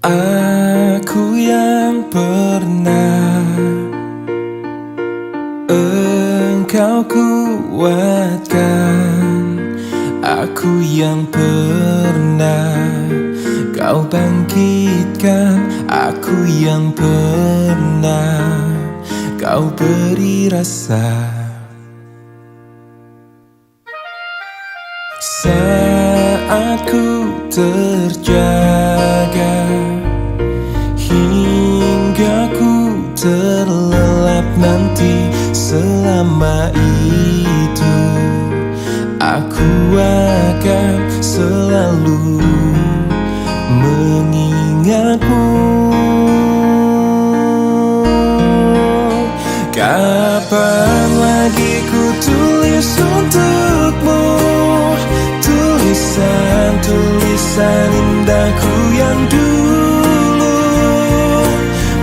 Aku yang pernah engkau kuatkan, aku yang pernah kau bangkitkan, aku yang pernah kau beri rasa. Saat ku terjaga hingga ku terlelap nanti, selama itu aku akan selalu mengingatmu. Kapan lagi ku tulis untukmu tulisan-tulisan indahku yang dulu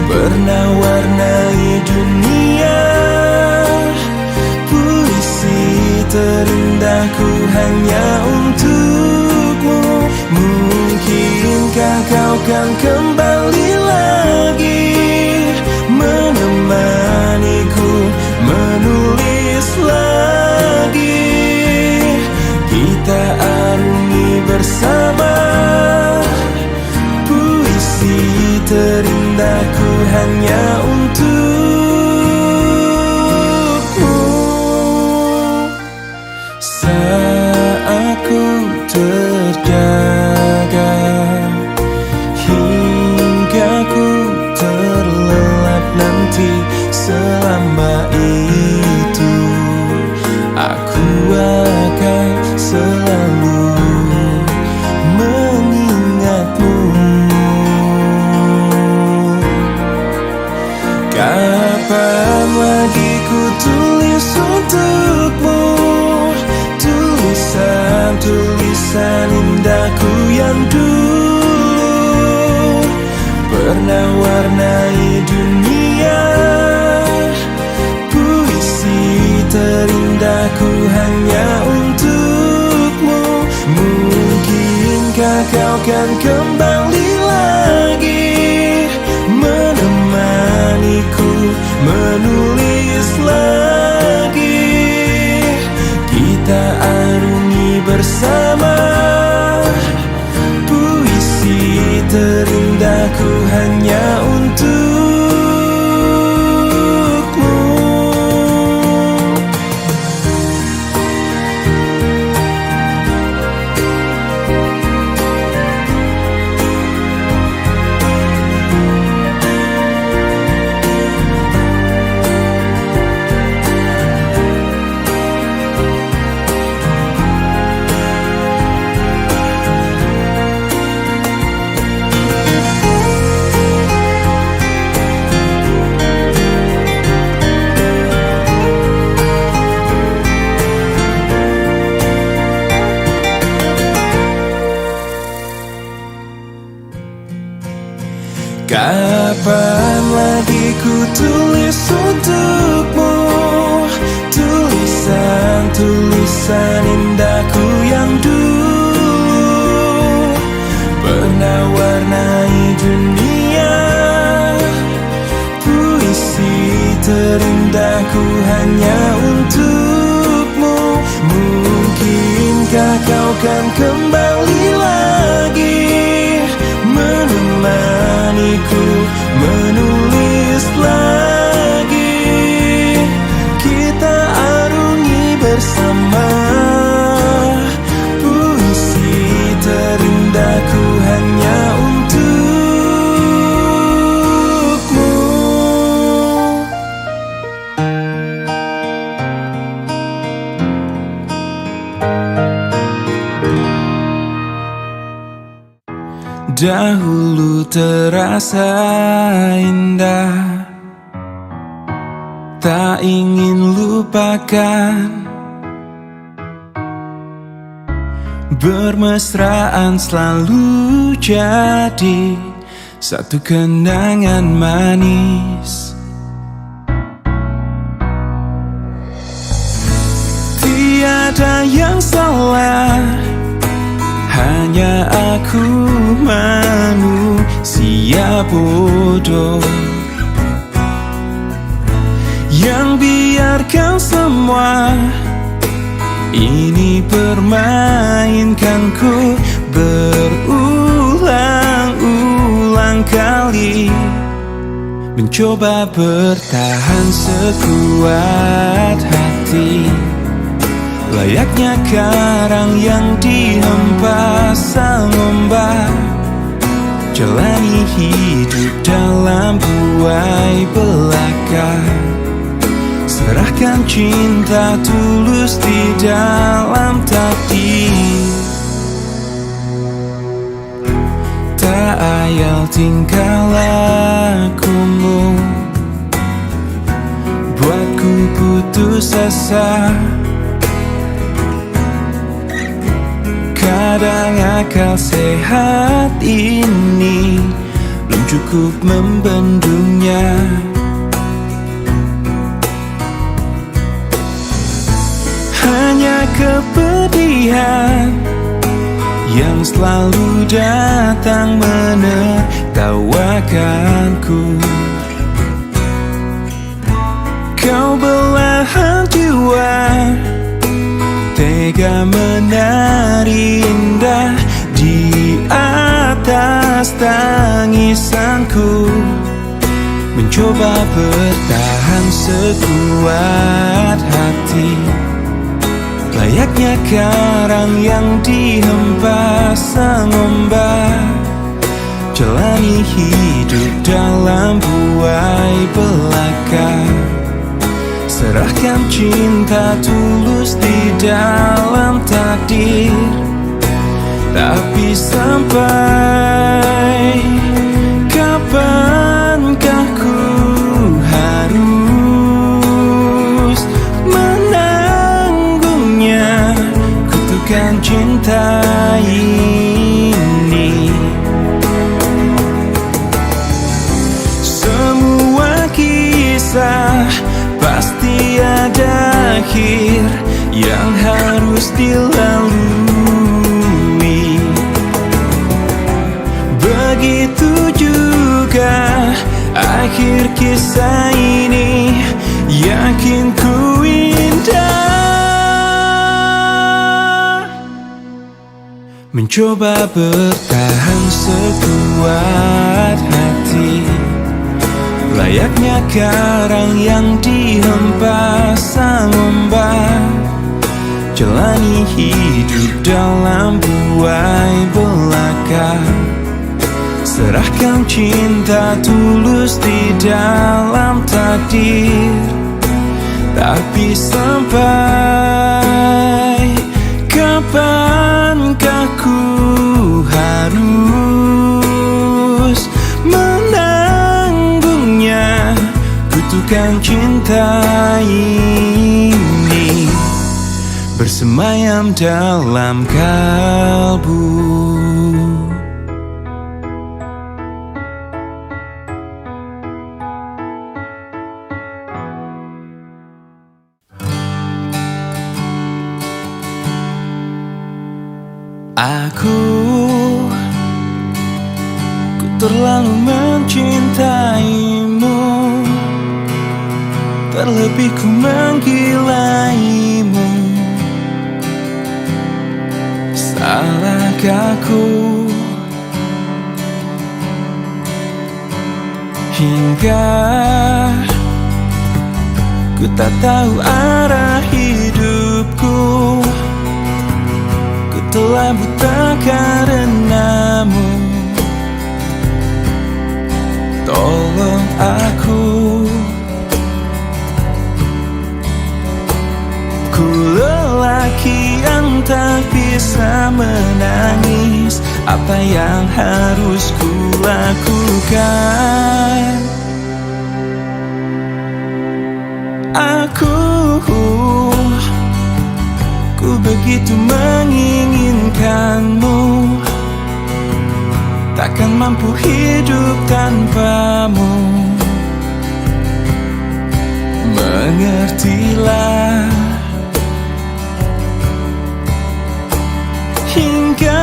pernah warnai dunia. Puisi terindahku hanya untukmu. Mungkinkah kau kan kembali lagi menemaniku menulis lagi, kita arungi bersama puisi terindahku hanya untukmu. Saat ku terjaga hingga ku terlelap nanti, selama itu aku akan selalu mengingatmu. Kapan lagi ku tulis untukmu tulisan-tulisan indahku yang dulu pernah warnai dunia. Puisi terindahku hanya untukmu. Mungkinkah kau kan kembali lagi menemaniku menulis lagi, kita arungi bersama puisi terindahku hanya untukmu. Kapan lagi ku tulis untukmu tulisan-tulisan indahku yang dulu pernah warnai dunia. Puisi terindahku hanya untukmu. Mungkinkah kau kan kembali lagi menemaniku menulis lagi, kita arungi bersama puisi terindahku hanya untukmu. Dahulu terasa indah, tak ingin lupakan. Bermesraan selalu jadi satu kenangan manis. Tiada yang salah, hanya aku manusia bodoh yang biarkan semua ini permainkanku berulang-ulang kali, mencoba bertahan sekuat hati, layaknya karang yang dihempas sang ombak, jalani hidup dalam buai belaka, serahkan cinta tulus di dalam takdir. Tak ayal tingkah lakumu buatku putus asa, kadang akal sehat ini belum cukup membendungnya. Hanya kepedihan yang selalu datang menertawakanku. Kau belahan jiwa, tega menari indah di atas tangisanku, mencoba bertahan sekuat hati, layaknya karang yang dihempas sang ombak, jalani hidup dalam buai belaka, serahkan cinta tulus di dalam takdir. Tapi sampai kapankah ku harus menanggungnya kutukan cinta ini? Semua kisah pasti ada akhir yang harus dilalui. Begitu juga akhir kisah ini, yakin ku indah. Mencoba bertahan sekuat hati, layaknya karang yang dihempas sang ombak, jalani hidup dalam buai belaka, serahkan cinta tulus di dalam takdir. Tapi sampai kapankah ku harus menanggungnya kutukan cinta ini, bersemayam dalam kalbu. Aku terlalu mencintaimu, terlebih ku menggilaimu. Salahkah ku hingga ku tak tahu arah hidupku? Telah buta karenamu, tolong aku. Ku lelaki yang tak bisa menangis, apa yang harus ku lakukan? Ku begitu menginginkanmu, takkan mampu hidup tanpamu. Mengertilah, hingga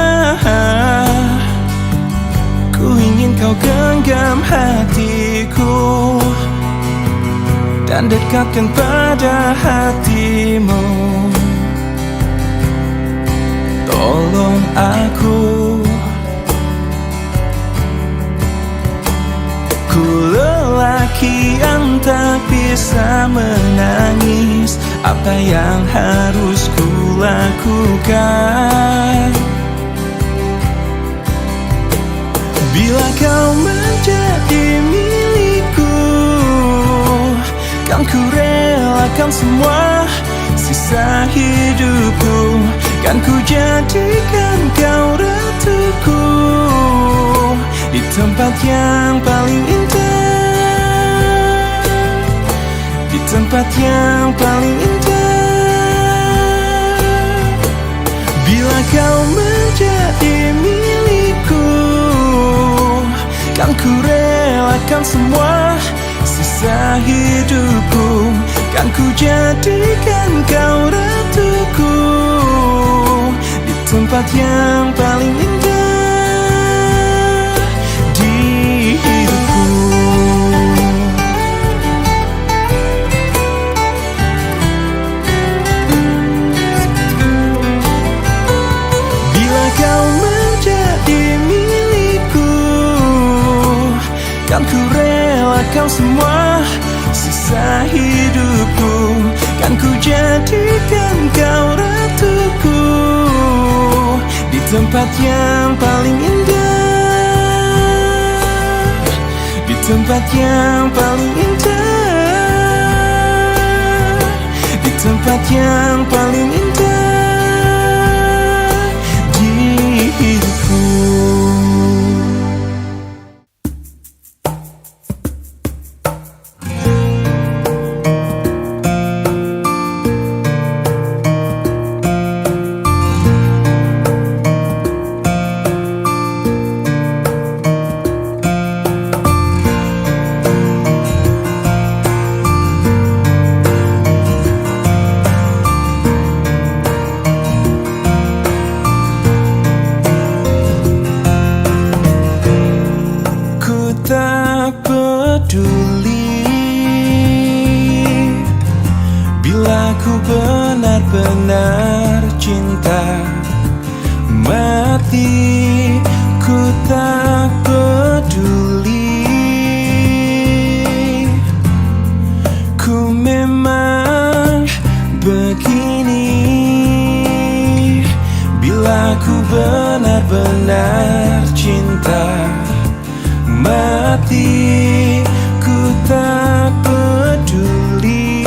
ku ingin kau genggam hatiku dan dekatkan pada hatimu. Tolong aku, ku lelaki yang tak bisa menangis. Apa yang harus ku lakukan? Bila kau menjadi milikku, kan ku relakan semua sisa hidupku. Kan ku jadikan kau ratuku di tempat yang paling indah, di tempat yang paling indah. Bila kau menjadi milikku, kan ku relakan semua sisa hidupku. Kan ku jadikan kau ratuku di tempat yang paling indah di hidupku. Bila kau menjadi milikku, kan ku relakan semua sisa hidupku. Kan ku jadikan kau ratuku di tempat yang paling indah, di tempat yang paling indah, di tempat yang paling indah di hidupku. Tak peduli bila ku benar-benar cinta mati. Ku tak peduli, ku memang begini. Bila ku benar-benar cinta mati, ku tak peduli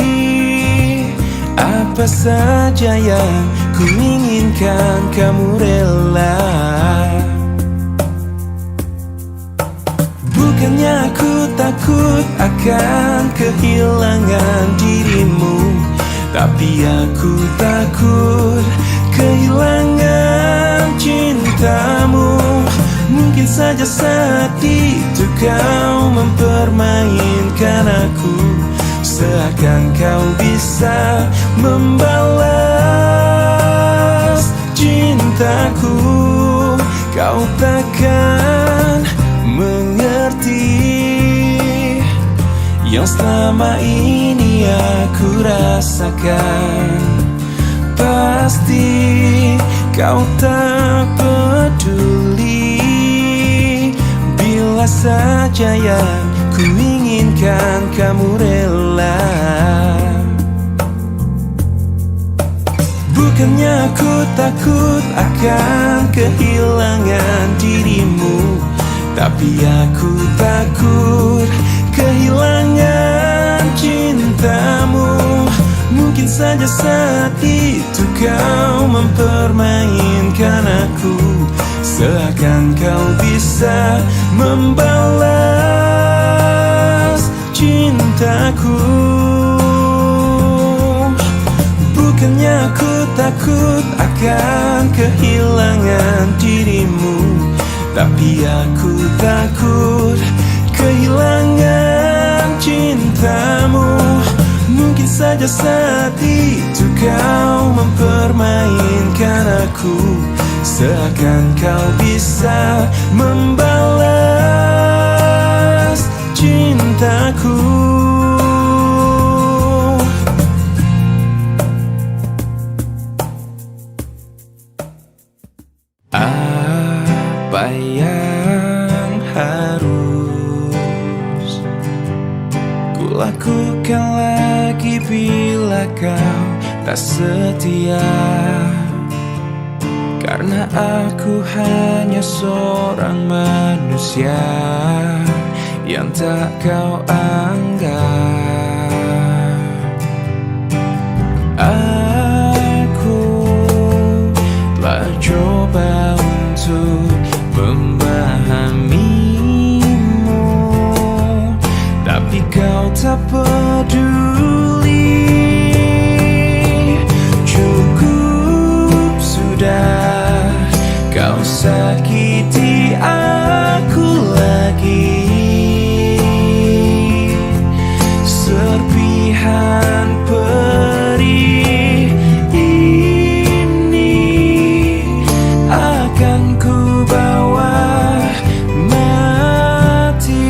apa saja yang ku inginkan, kamu rela. Bukannya aku takut akan kehilangan dirimu, tapi aku takut kehilangan cintamu. Mungkin saja saat itu kau mempermainkan aku, seakan kau bisa membalas cintaku. Kau takkan mengerti yang selama ini aku rasakan. Pasti kau tak peduli bila saja yang ku inginkan, kamu rela. Bukannya aku takut akan kehilangan dirimu, tapi aku takut kehilangan cintamu. Mungkin saja saat itu kau mempermainkan aku, seakan kau bisa membalas cintaku. Bukannya aku takut akan kehilangan dirimu, tapi aku takut kehilangan cintamu. Mungkin saja saat itu kau mempermainkan aku, seakan kau bisa membalas lakukan lagi bila kau tak setia. Karena aku hanya seorang manusia yang tak kau anggap. Aku telah coba untuk memahamimu, tapi kau tak peduli. Cukup sudah, kau sakiti aku lagi. Serpihan perih ini akan ku bawa mati.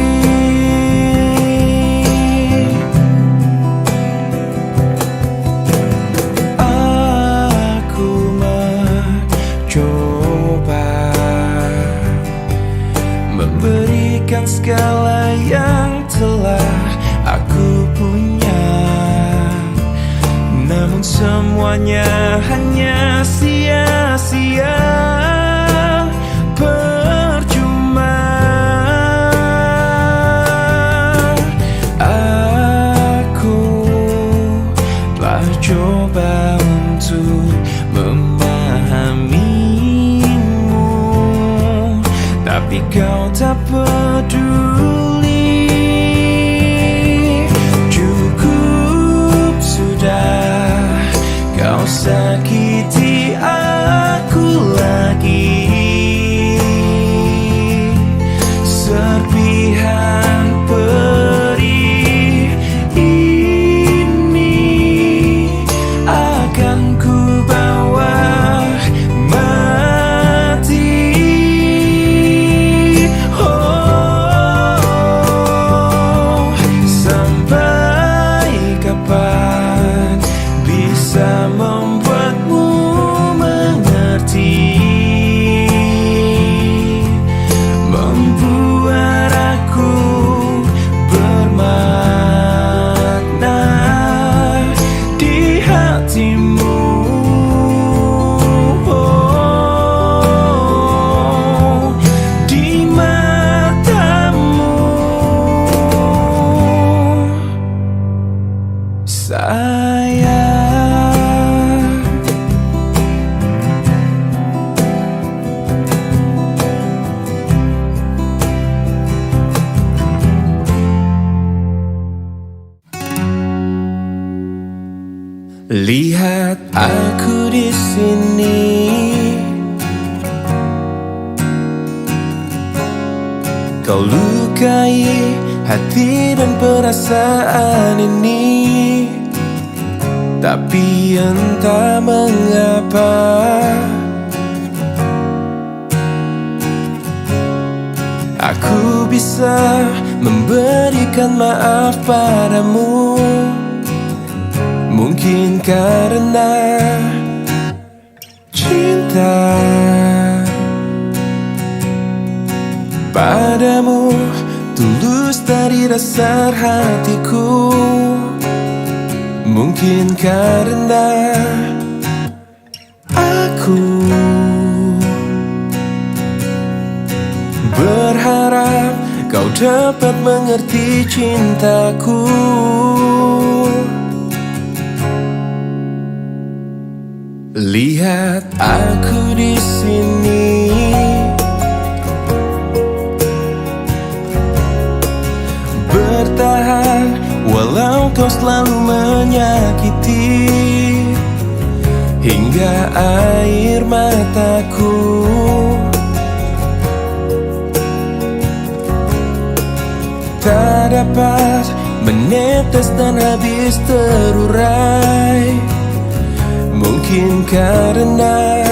Aku mencoba memberikan segala yang telah aku punya, namun semuanya hanya sia-sia, percuma. Aku telah coba untuk memahamimu, tapi kau tak peduli. Cukup sudah, kau sakiti aku lagi. Serpihan perih ini akan ku bawa mati. Oh, sampai kapan bisa membuatmu mengerti, membuat aku bermakna di hatimu. Oh, di matamu, sayang. Lihat aku di sini, kau lukai hati dan perasaan ini, tapi entah mengapa aku bisa memberikan maaf padamu. Mungkin karena cinta padamu tulus dari dasar hatiku. Mungkin karena aku berharap kau dapat mengerti cintaku. Lihat aku di sini, bertahan walau kau selalu menyakiti, hingga air mataku tak dapat menetes dan habis terurai. Mungkin karena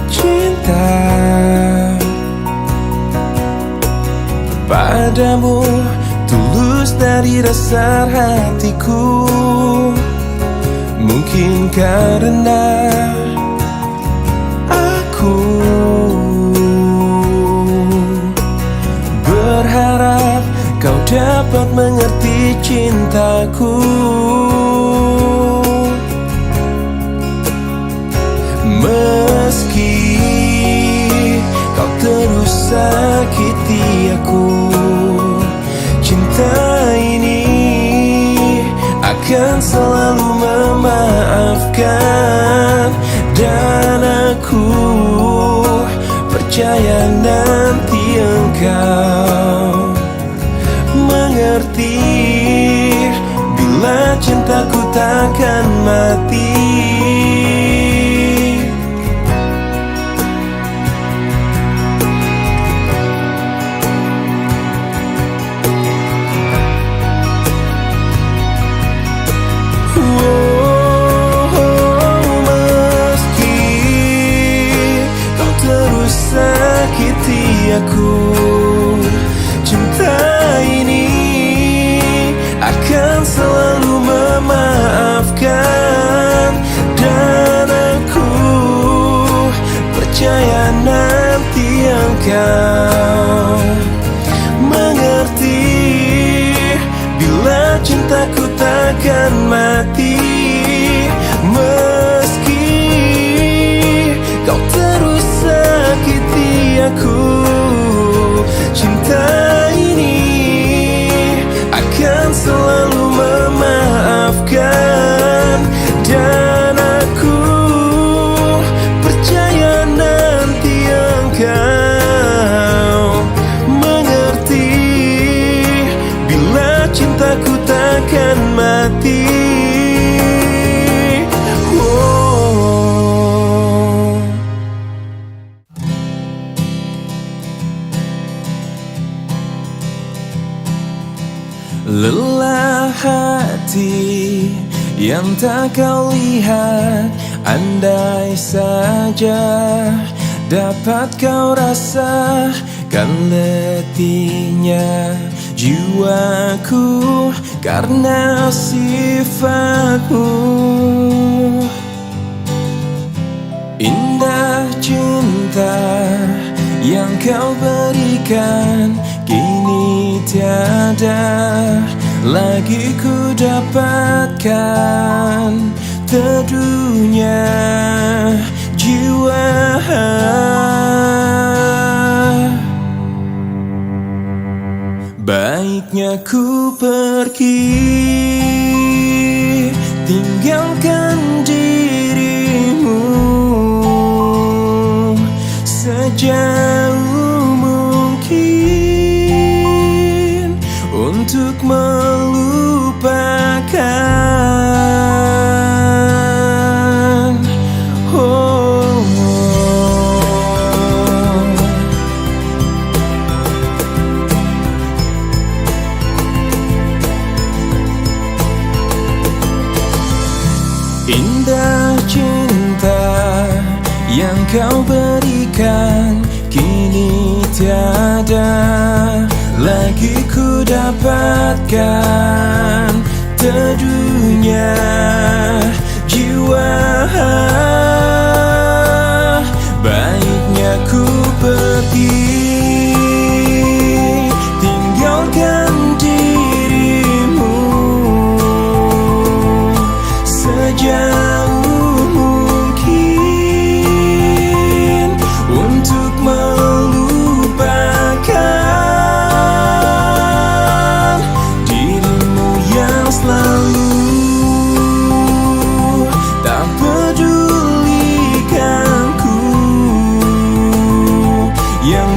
cinta padamu tulus dari dasar hatiku. Mungkin karena aku berharap kau dapat mengerti cintaku. Meski kau terus sakiti aku, cinta ini akan selalu memaafkan. Dan aku percaya nanti engkau mengerti bila cintaku takkan mati. Sakiti aku, cinta ini akan selalu memaafkan. Dan aku percaya nanti engkau mengerti bila cintaku takkan mati. Meski kau terus sakiti aku, cinta ini akan selalu memaafkan. Dan aku percaya nanti engkau mengerti bila cintaku takkan mati. Lelah hati yang tak kau lihat, andai saja dapat kau rasakan letihnya jiwaku karena sifatmu. Indah cinta yang kau berikan kini tiada lagi ku dapatkan. Teduhnya jiwa, baiknya ku pergi tinggalkan dirimu sejauh mungkin untuk melupakan. Oh, indah cinta yang kau berikan kini tiada lagi ku dapatkan. Teduhnya jiwa, baiknya ku pergi tinggalkan dirimu sejauh mungkin untuk melupakan dirimu yang selalu tak pedulikanku, yang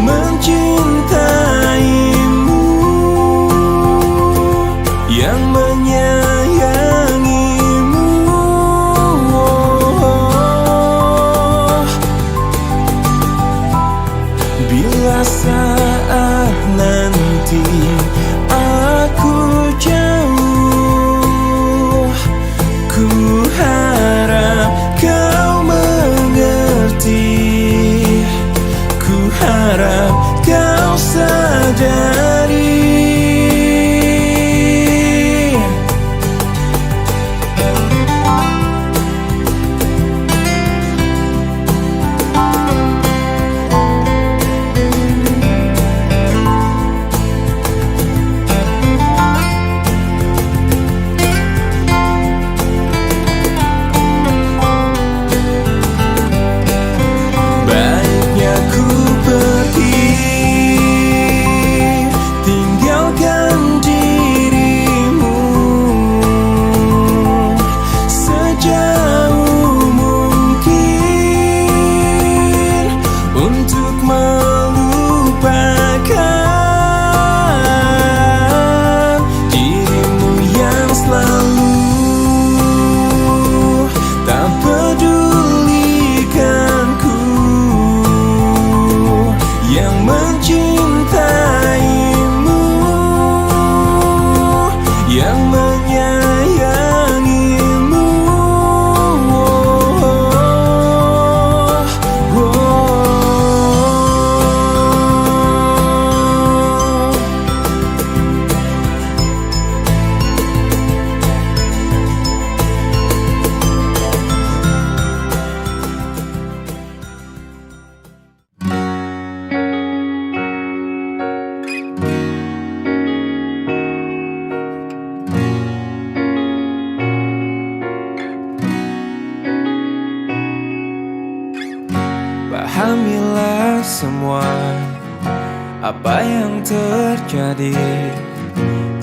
apa yang terjadi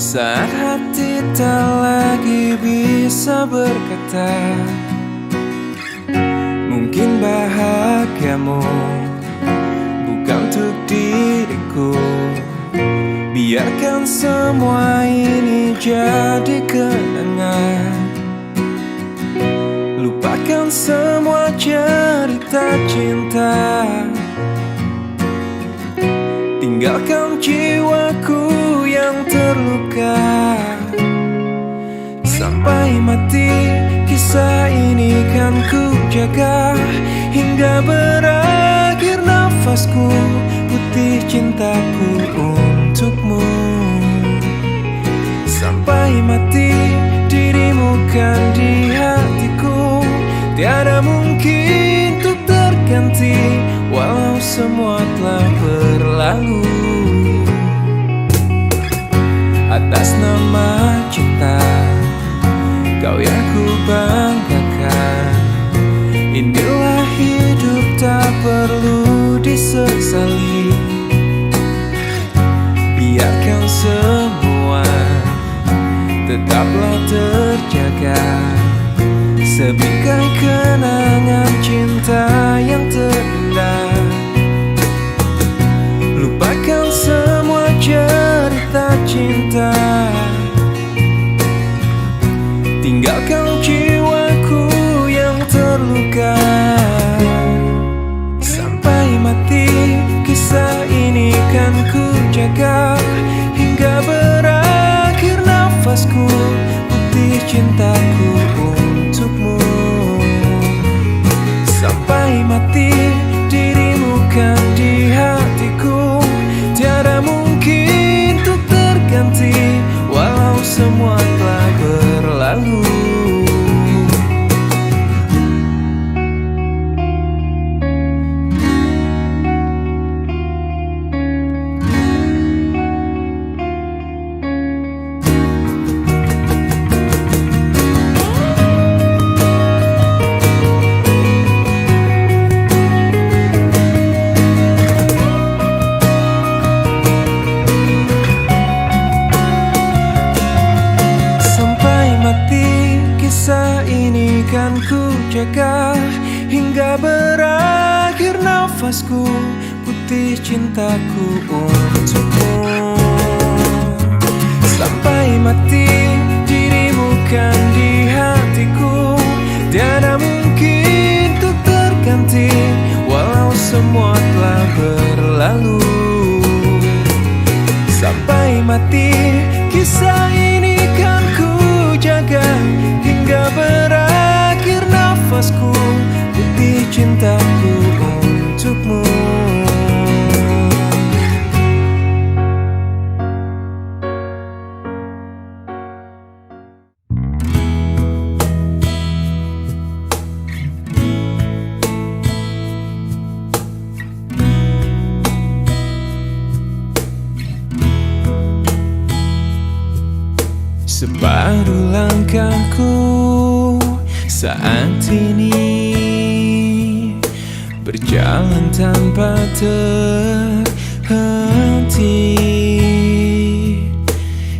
saat hati tak lagi bisa berkata. Mungkin bahagiamu bukan untuk diriku. Biarkan semua ini jadi kenangan. Lupakan semua cerita cinta. Tinggalkan jiwaku yang terluka. Sampai mati kisah ini kan ku jaga. Hingga berakhir nafasku, putih cintaku untukmu. Sampai mati dirimu kan di hatiku. Tiada mungkin untuk terganti, walau semua telah berlalu. Atas nama cinta, kau yang ku banggakan. Inilah hidup tak perlu disesali. Biarkan semua tetaplah terjaga. Sebingkai kenangan cinta yang terindah. Lupakan semua cerita cinta. Tinggalkan jiwaku yang terluka. Sampai mati kisah ini kan ku jaga. Hingga berakhir nafasku, putih cintaku untukmu. Sampai mati dirimu kan di hatiku. Tiada mungkin untuk terganti, walau semua telah berlalu. Kisah ini kan ku jaga. Hingga berakhir nafasku, putih cintaku untukmu. Sampai mati dirimu kan di hatiku. Tiada mungkin untuk terganti, walau semua telah berlalu. Sampai mati kisah ini kan ku jaga. Hingga berakhir nafasku, putih cintaku untukmu. Separuh langkahku saat ini berjalan tanpa terhenti.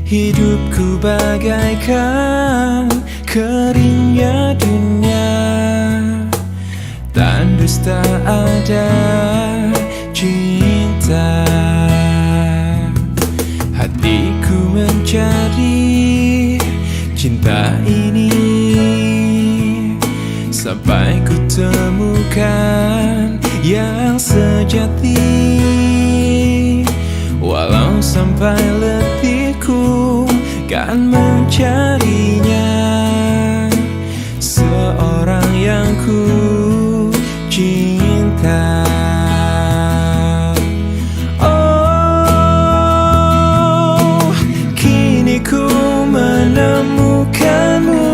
Hidupku bagaikan keringnya dunia. Tandus tak ada cinta. Hatiku mencari cinta ini sampai ku temukan yang sejati. Walau sampai letihku kan mencarinya. Seorang yang ku cinta. Oh, kini ku menemukanmu.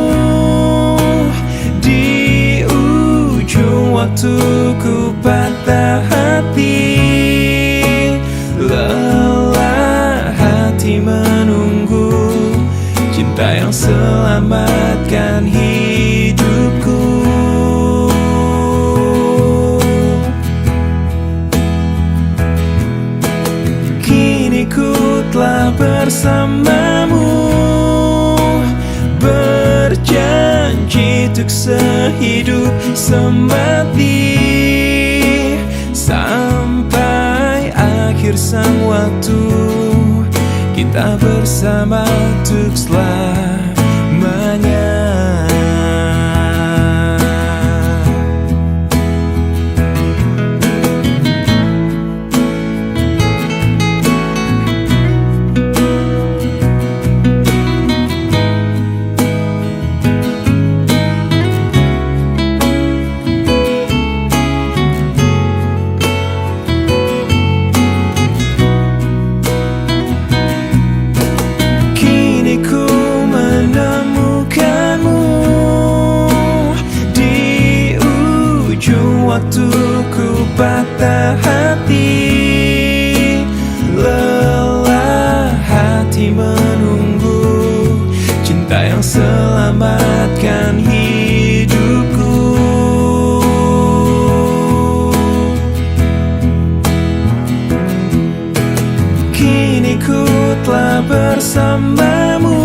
Di ujung waktu ku patah hati. Lelah hati menunggu cinta yang bersamamu, berjanji untuk sehidup semati, sampai akhir sang waktu, kita bersama untuk selamanya. Waktuku patah hati, lelah hati menunggu cinta yang selamatkan hidupku. Kini ku telah bersamamu,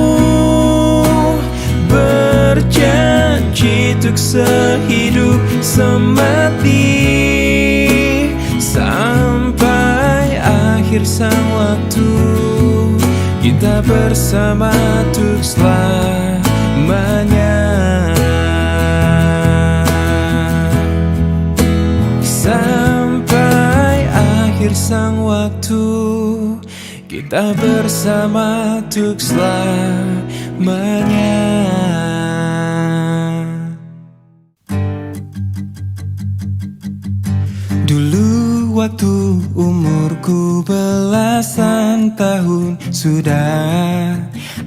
berjanji untuk sehidup semati, sampai akhir sang waktu, kita bersama untuk selamanya. Sampai akhir sang waktu, kita bersama untuk selamanya. Dulu waktu umurku belasan tahun sudah,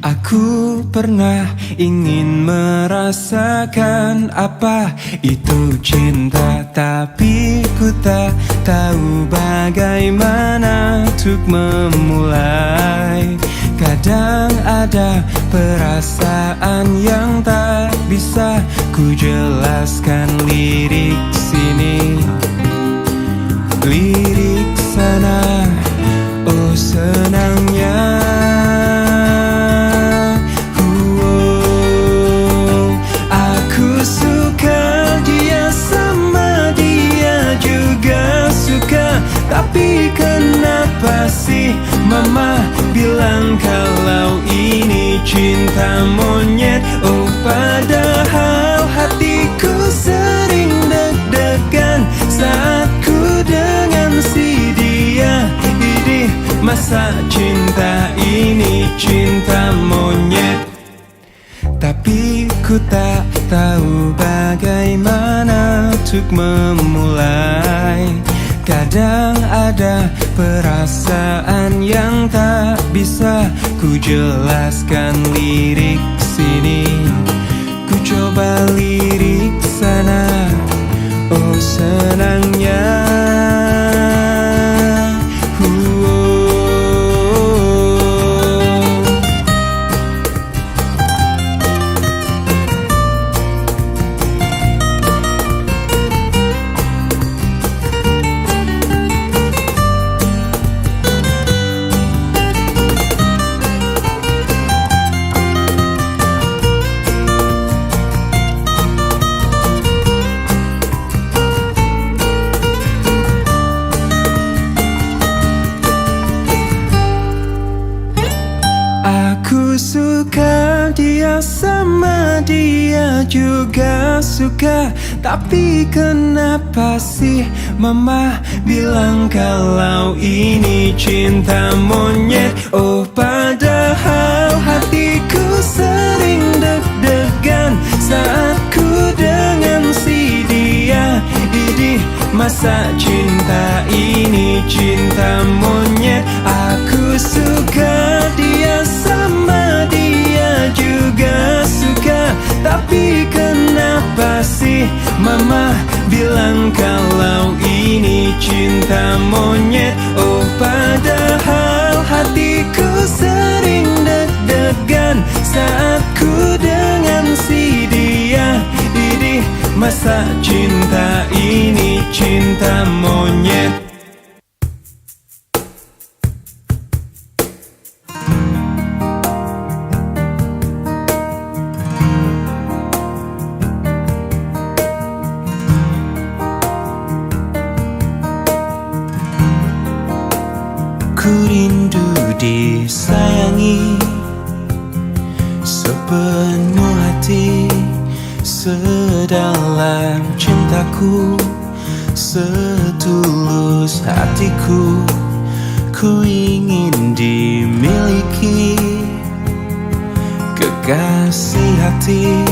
aku pernah ingin merasakan apa itu cinta, tapi ku tak tahu bagaimana untuk memulai. Kadang ada perasaan yang tak bisa ku jelaskan, lirik sini, lirik sana, oh senangnya. Aku suka dia, sama dia juga suka, tapi kenapa sih mama bilang kalau ini cinta monyet? Oh padahal hatiku sering deg-degan saat ku dengan si dia. Idih, masa cinta ini cinta monyet? Tapi ku tak tahu bagaimana untuk memulai. Kadang ada perasaan yang tak bisa ku jelaskan, lirik sini, ku coba lirik sana, oh senangnya. Aku suka dia, sama dia juga suka, tapi kenapa sih mama bilang kalau ini cinta monyet? Oh padahal hatiku sering deg-degan saat ku dengan si dia. Idih, masa cinta ini cinta monyet? Aku suka dia, sama dia juga suka, tapi kenapa sih mama bilang kalau ini cinta monyet? Oh padahal hatiku sering deg-degan saat ku dengan si dia. Idih, masa cinta ini cinta monyet? disayangi sepenuh hati, sedalam cintaku, setulus hatiku. Ku ingin dimiliki kekasih hati,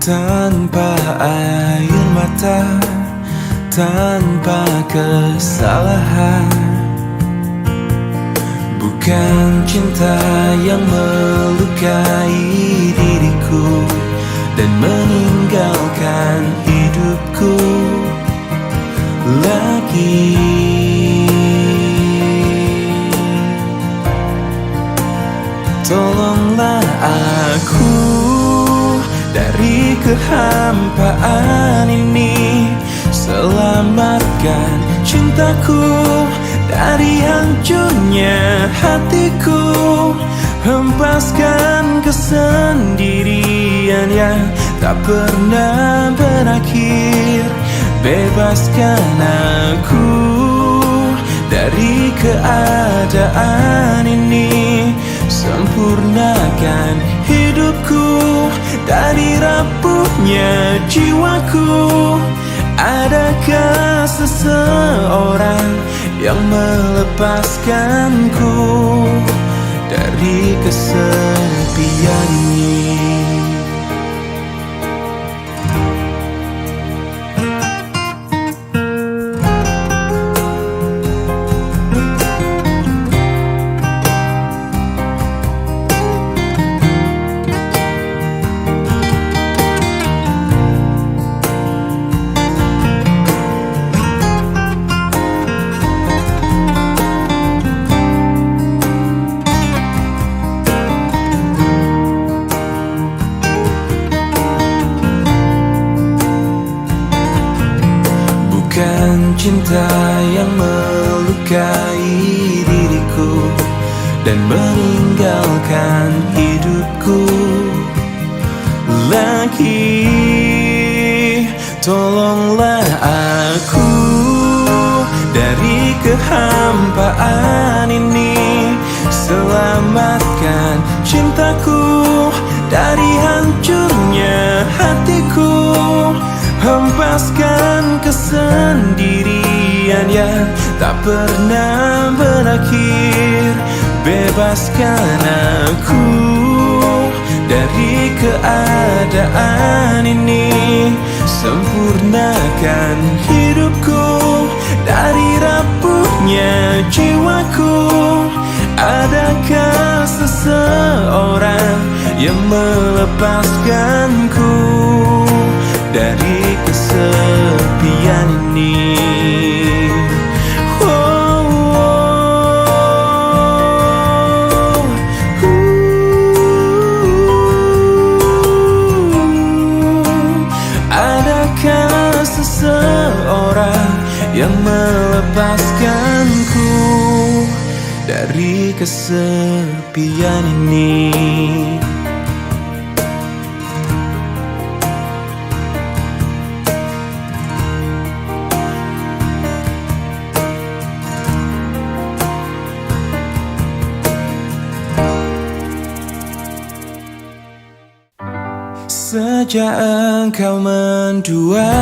tanpa air mata, tanpa kesalahan. Bukan cinta yang melukai diriku dan meninggalkan hidupku lagi. Tolonglah aku dari kehampaan ini, selamatkan cintaku dari hancurnya hatiku. Hempaskan kesendirian yang tak pernah berakhir. Bebaskan aku dari keadaan ini, sempurnakan hidupku dari rapuhnya jiwaku. Adakah seseorang yang melepaskanku dari kesepian ini? Bukan cinta yang melukai diriku dan meninggalkan hidupku lagi. Tolonglah aku dari kehampaan ini, selamatkan cintaku dari hancurnya hatiku. Hempaskan kesendirian yang tak pernah berakhir. Bebaskan aku dari keadaan ini, sempurnakan hidupku dari rapuhnya jiwaku. Adakah seseorang yang melepaskanku dari kesepian ini? Adakah seseorang yang melepaskanku dari kesepian ini? Sejak engkau mendua,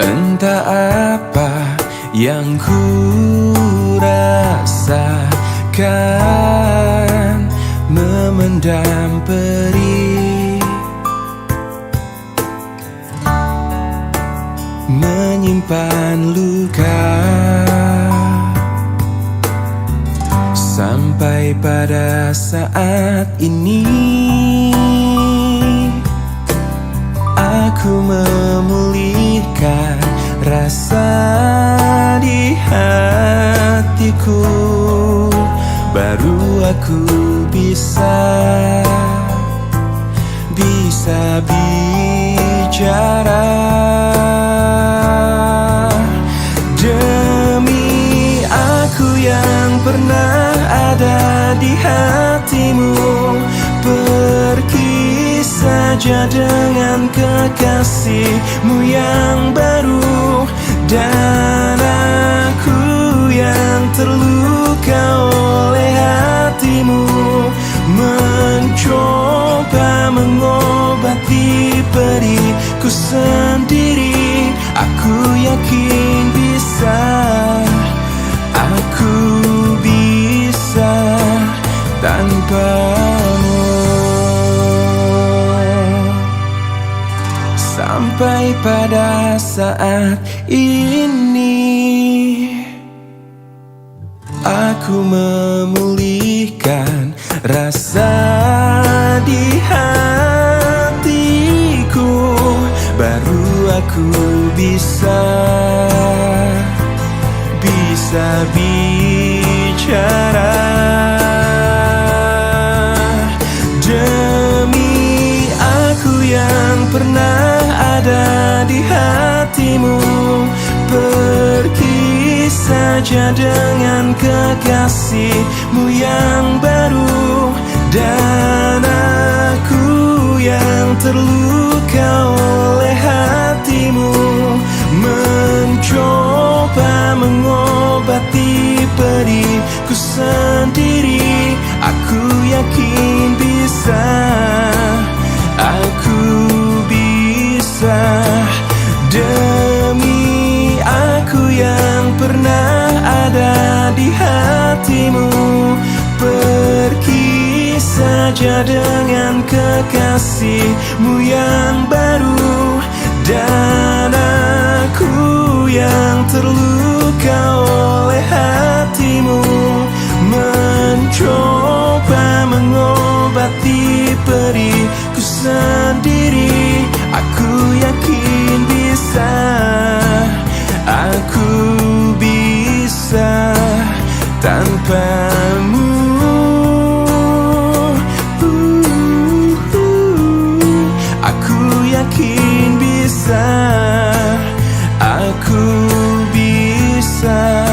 entah apa yang ku rasakan, memendam perih, menyimpan luka, sampai pada saat ini aku memulihkan rasa di hatiku. Baru aku bisa bicara. Demi aku yang pernah ada di hatimu, pergi saja dengan kekasihmu yang baru, dan aku saat ini. Aku memulihkan rasa di hatiku, baru aku bisa bicara. Demi aku yang pernah ada di hatimu, pergi saja dengan kekasihmu yang baru. Dan aku yang terluka oleh hatimu, mencoba mengobati pedihku sendiri. Aku yakin bisa, aku bisa. Demi aku yang pernah ada di hatimu, pergi saja dengan kekasihmu yang baru. Dan aku yang terluka oleh hatimu, mencoba mengobati pedihku sendiri. Aku yakin bisa, aku bisa tanpamu. Aku yakin bisa, aku bisa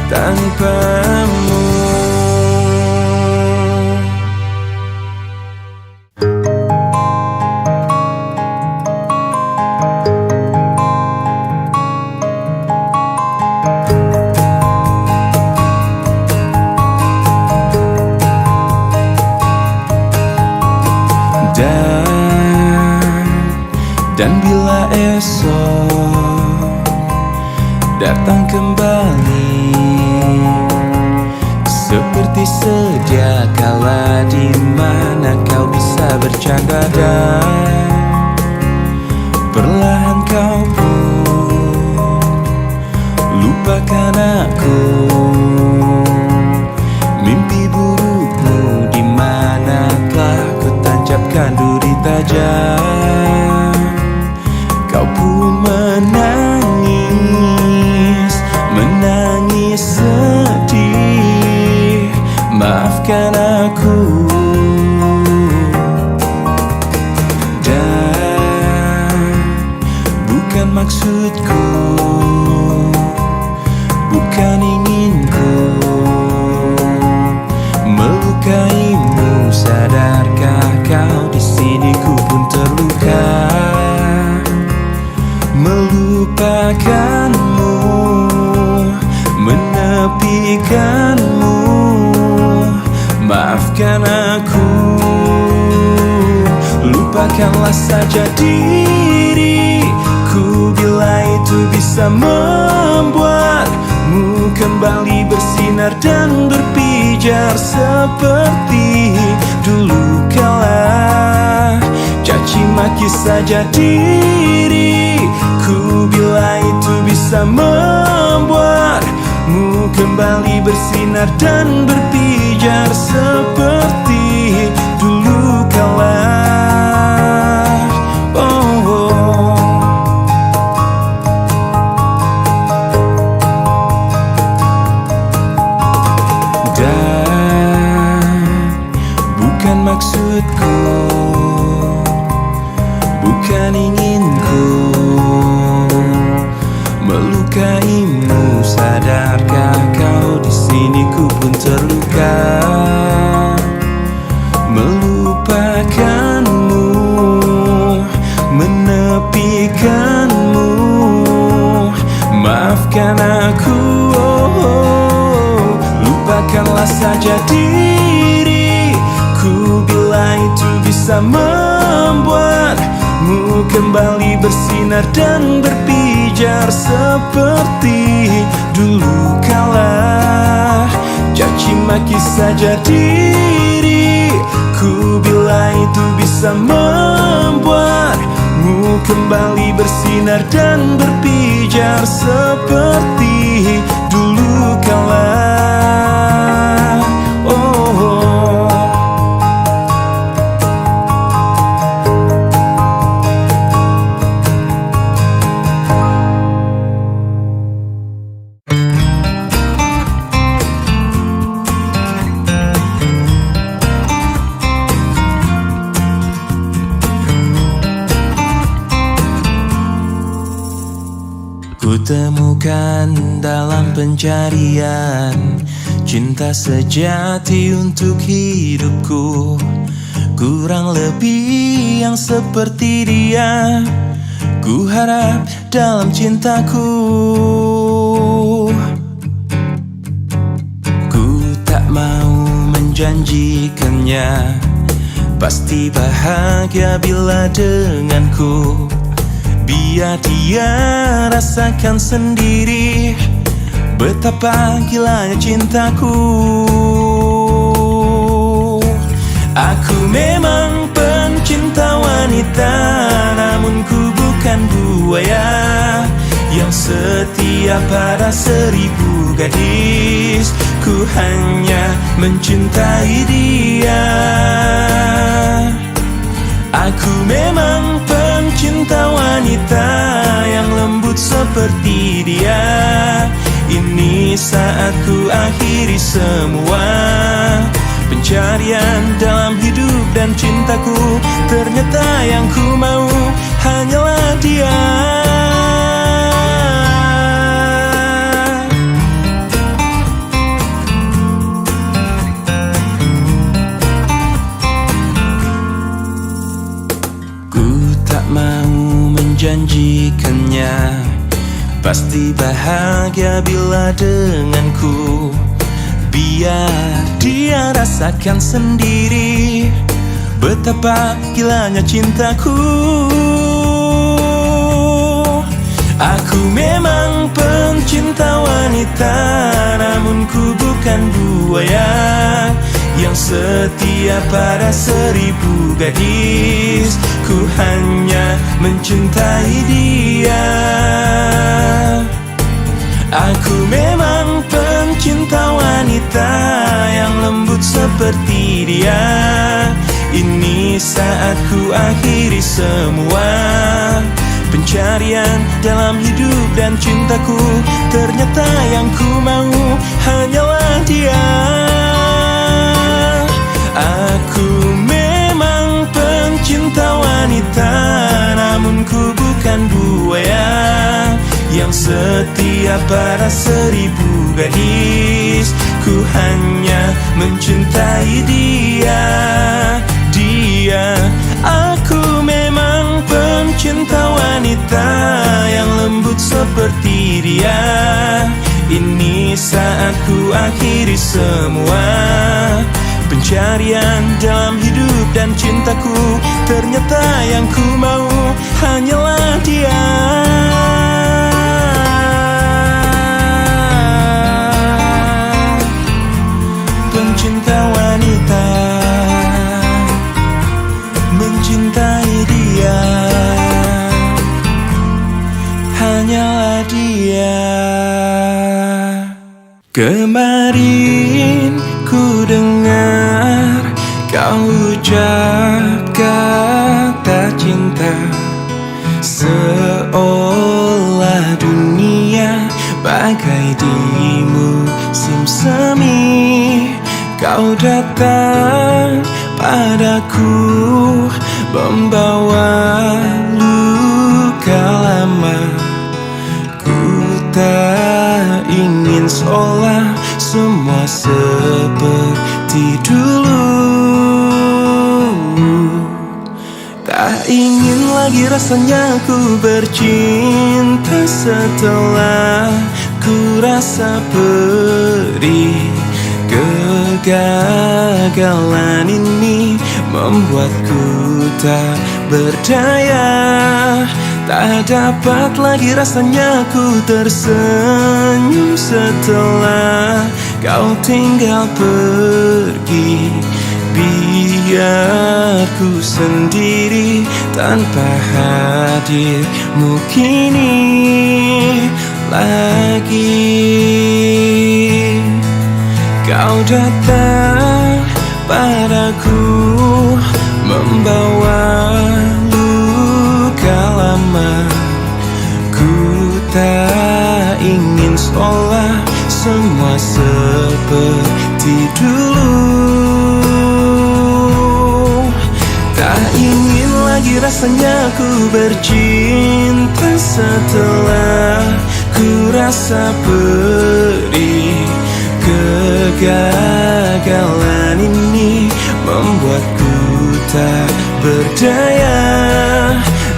tanpamu. Dan bila esok datang kembali seperti sedia kala, di mana kau bisa bercanda dan perlahan kau pun lupakan aku. Mimpi burukmu di mana telah ku tancapkan duri tajam. Kau pun menangis, menangis sedih. Maafkan aku. Dan bukan maksudku, bukan inginku melukaimu. Sadarkah kau di sini ku pun terluka, melupakanmu, menepikanmu. Maafkan aku, lupakanlah saja diriku, bila itu bisa membuatmu kembali bersinar dan berpijar seperti dulu kala. Caci maki saja diriku, bila itu bisa membuatmu kembali bersinar dan berpijar seperti dulu kala. Dan bukan maksudku, bukan inginku melukaimu. Sadarkah kau di sini ku pun terluka, melupakanmu, menepikanmu. Maafkan aku, lupakanlah saja diriku, bila itu bisa membuatmu kembali bersinar dan berpijar seperti dulu kala. Caci maki saja diriku, bila itu bisa membuatmu kembali bersinar dan berpijar seperti dulu kala. Kutemukan dalam pencarian cinta sejati untuk hidupku. Kurang lebih yang seperti dia ku harap dalam cintaku. Ku tak mau menjanjikannya pasti bahagia bila denganku. Biar dia rasakan sendiri betapa gilanya cintaku. Aku memang pencinta wanita, namun ku bukan buaya yang setia pada 1000 gadis. Ku hanya mencintai dia. Aku memang pencinta wanita yang lembut seperti dia. Ini saat ku akhiri semua pencarian dalam hidup dan cintaku. Ternyata yang ku mau hanyalah dia. Janjikannya pasti bahagia bila denganku. Biar dia rasakan sendiri betapa gilanya cintaku. Aku memang pencinta wanita, namun ku bukan buaya yang setia pada 1000 gadis. Ku hanya mencintai dia. Aku memang pencinta wanita yang lembut seperti dia. Ini saat ku akhiri semua pencarian dalam hidup dan cintaku. Ternyata yang ku mau hanyalah dia. Aku memang pencinta wanita, namun ku bukan buaya yang setia pada 1000 gadis. Ku hanya mencintai dia. Aku memang pencinta wanita yang lembut seperti dia. Ini saat ku akhiri semua pencarian dalam hidup dan cintaku. Ternyata yang ku mau hanyalah dia. Pencinta wanita mencintai dia. Hanyalah dia. Kemarin ku dengar kau ucap kata cinta, seolah dunia bagai di musim semi. Kau datang padaku membawa luka lama. Ku tak ingin seolah semua seperti dulu. Tak ingin lagi rasanya ku bercinta setelah ku rasa perih. Kegagalan ini membuatku tak berdaya. Tak dapat lagi rasanya ku tersenyum setelah kau tinggal pergi. Biar ku sendiri tanpa hadirmu kini lagi. Kau datang padaku membawa luka lama. Ku tak ingin seolah semua seperti dulu. Tak ingin lagi rasanya ku bercinta setelah ku rasa perih. Kegagalan ini membuatku tak berdaya.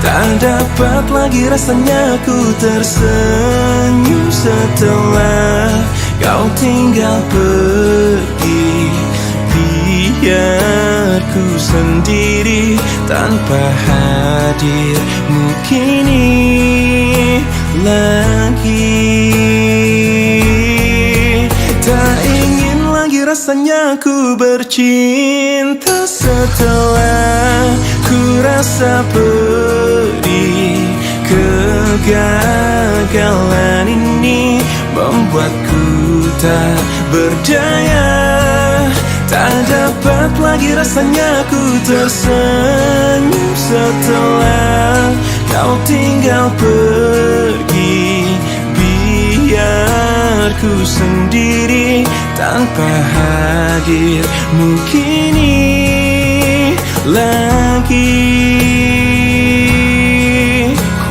Tak dapat lagi rasanya ku tersenyum setelah kau tinggal pergi. Biar ku sendiri tanpa hadirmu kini lagi. Tak ingin lagi rasanya ku bercinta setelah ku rasa perih. Kegagalan ini membuatku tak berdaya. Tak dapat lagi rasanya ku tersenyum setelah kau tinggal pergi. Biar ku sendiri tanpa hadirmu kini lagi.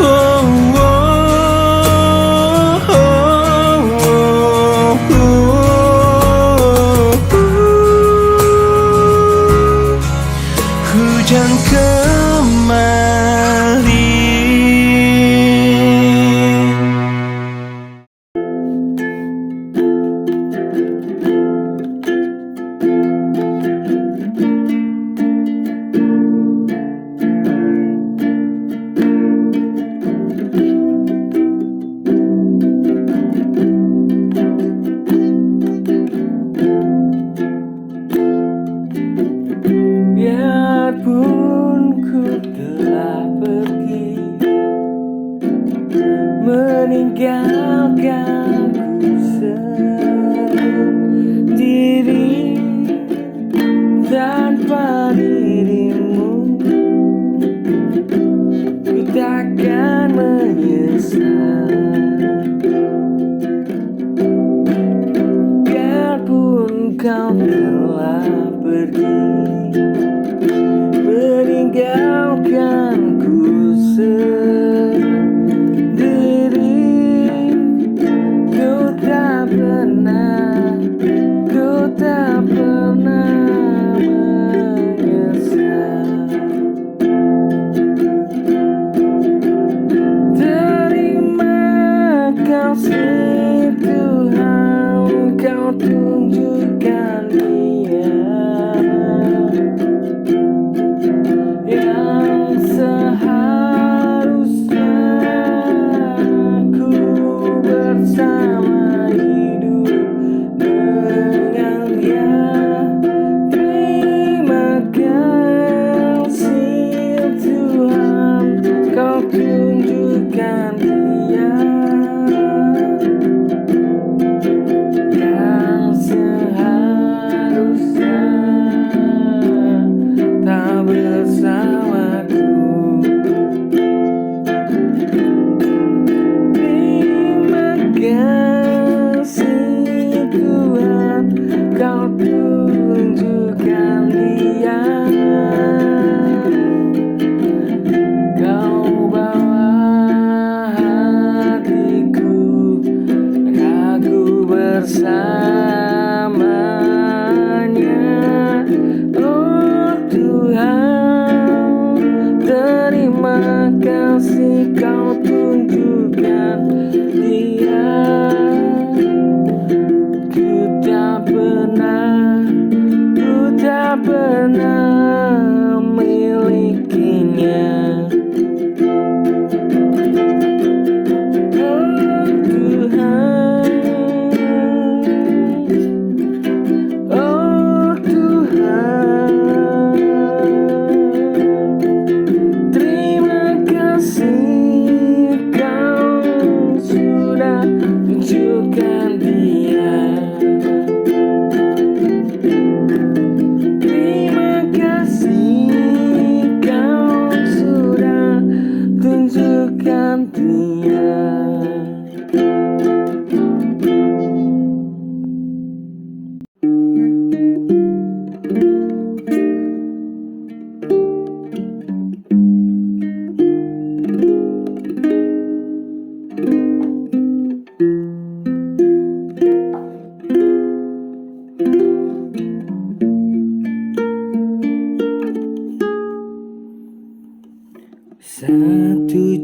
Oh, oh, oh, oh, oh. Hujan kemari. Biarpun ku telah pergi, meninggalkanku sendiri tanpa dirimu. Ku takkan menyesal. Biarpun kau telah pergi, meninggalkanku sendiri. Ku tak pernah menyesal. Terima kasih Tuhan, kau tunjukkan dia yang seharusnya ku bersama hidup dengan dia. Terima kasih Tuhan, kau tunjukkan dia yang seharusnya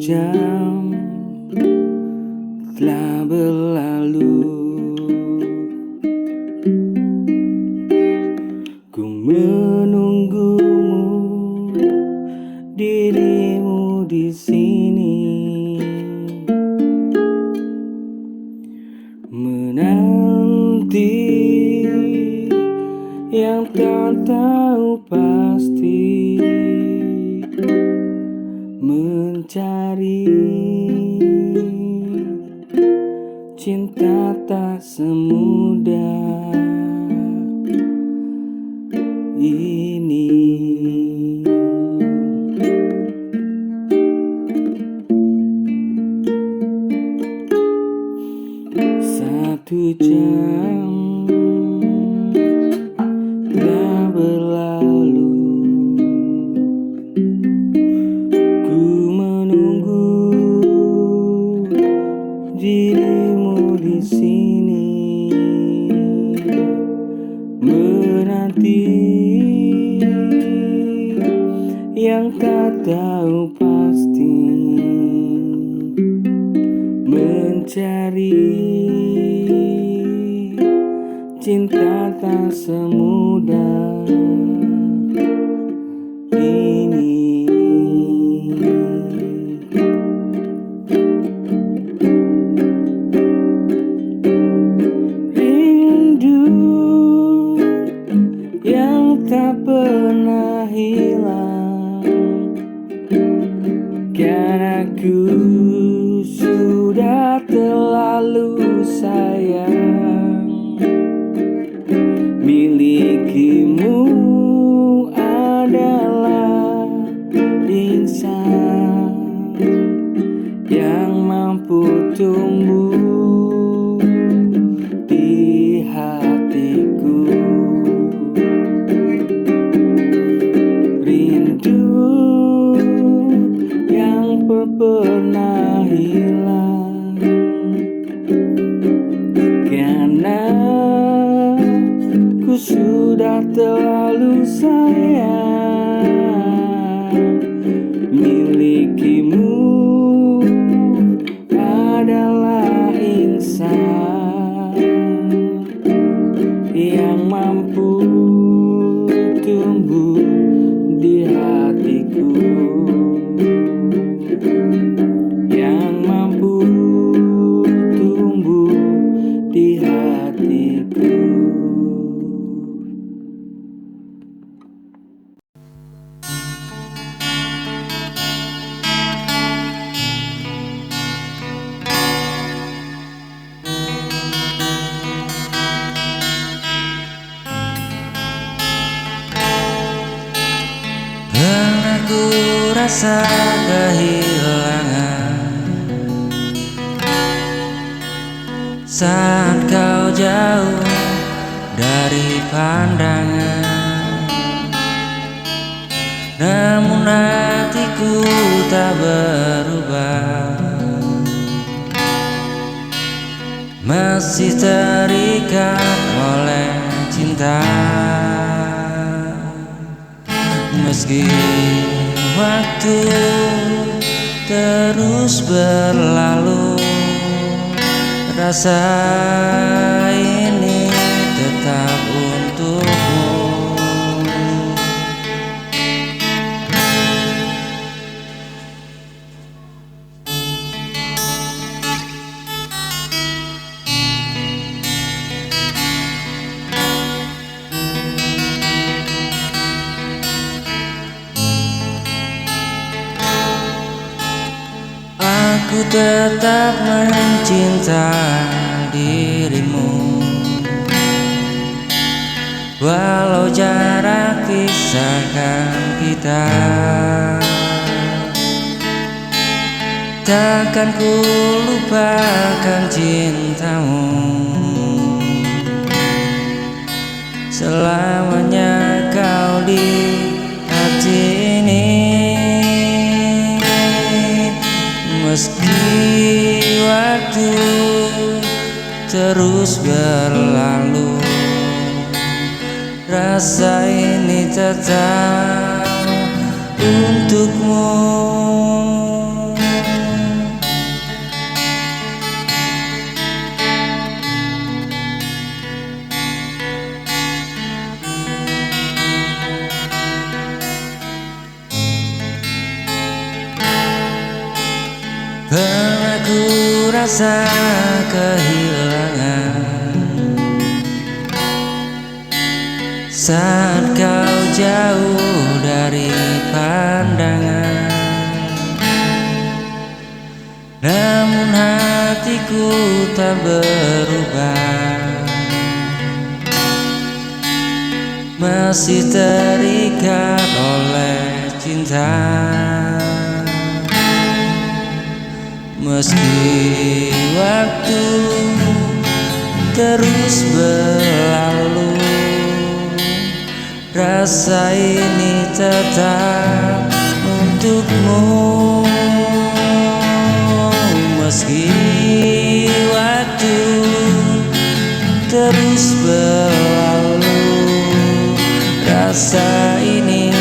jam telah berlalu, ku menunggumu, dirimu di sini, menanti yang tak tahu pasti, mencari cinta tak semudah ini. Satu jam telah berlalu, ku menunggu dirimu di sini, menanti yang tak tahu pasti, mencari cinta tak semudah ini. Rindu yang tak pernah hilang, karena aku sudah terlalu sayang. Milikimu adalah insan yang mampu tumbuh di hatiku. Rindu yang pernah hilang, karena ku sudah terlalu sayang. Milikimu adalah insan yang mampu tumbuh di hatiku, yang mampu tumbuh di hatiku. Pernah ku rasa kehilangan saat kau jauh dari pandangan, namun hatiku tak berubah, masih terikat oleh cinta. Meski waktu terus berlalu, rasa ini tetap untukmu. Aku tetap mencintai dirimu, walau jarak pisahkan kita. Takkan ku lupakan cintamu, selamanya kau di hati ini. Meski waktu terus berlalu, rasa ini tetap untukmu. rasa kehilangan saat kau jauh dari pandangan. Namun hatiku tak berubah, masih terikat oleh cinta. Meski waktu terus berlalu, rasa ini tetap untukmu. Meski waktu terus berlalu, rasa ini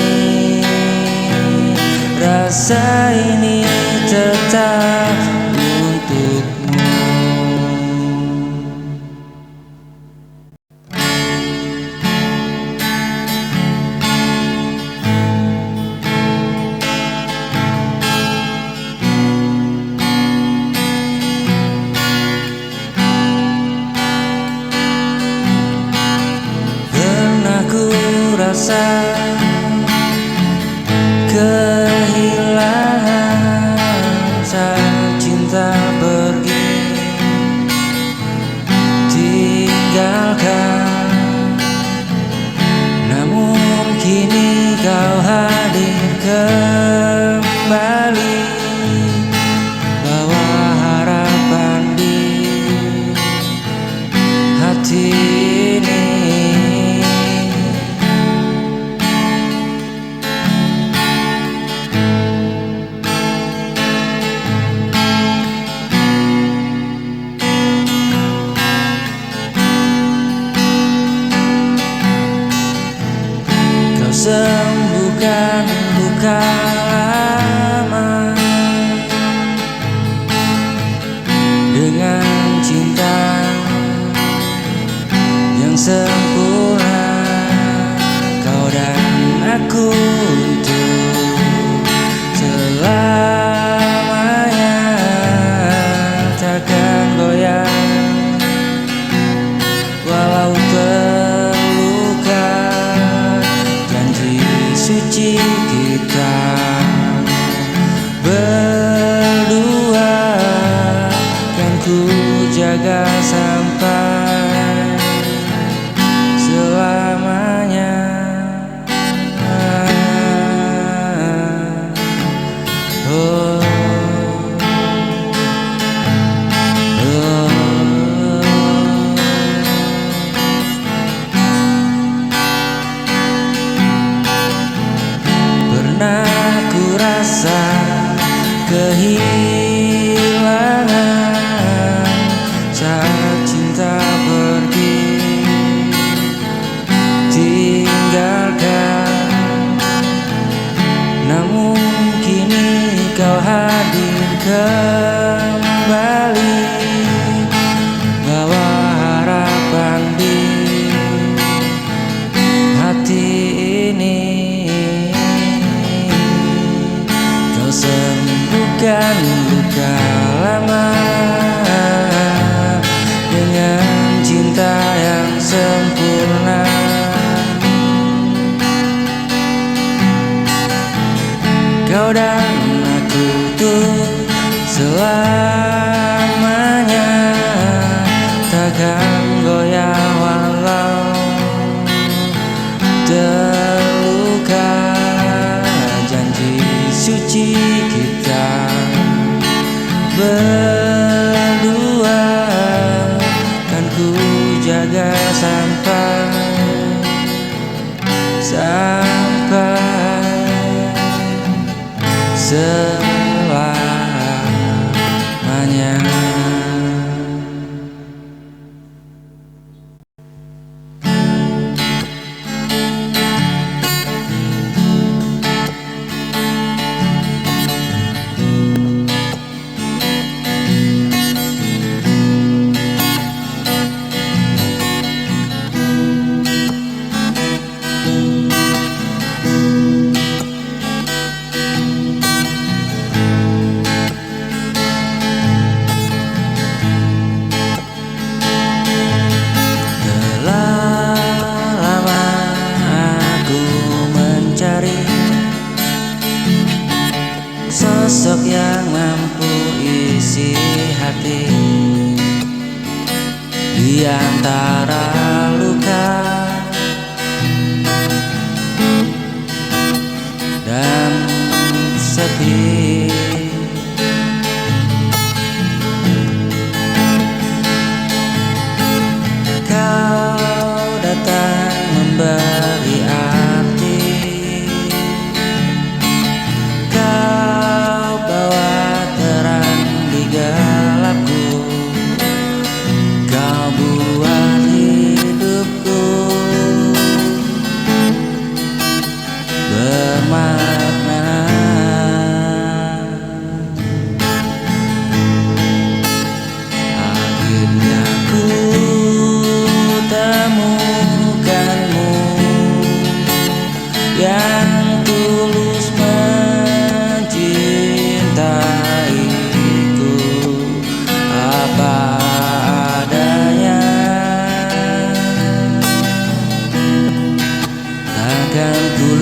tetap untukmu. Pernah ku rasa kehilangan saat cinta pergi tinggalkan. Namun kini kau hadir kembali, bawa harapan di hati ini. Sembuhkan luka lama dengan cinta yang sempurna. Kau dan aku untuk selamanya takkan goyah, walau terluka. Suci kita berdua kan ku jaga sampai selamanya. Oh, oh. Pernah ku rasa kehilangan saat cinta pergi tinggalkan. Namun kini kau hadir kembali, bawa harapan di hati ini. Sembuhkan luka lama dengan cinta yang sempurna. Kau dan aku tuh selamanya takkan goyah walau terluka. Janji suci kita berdua kan ku jaga sampai selamanya.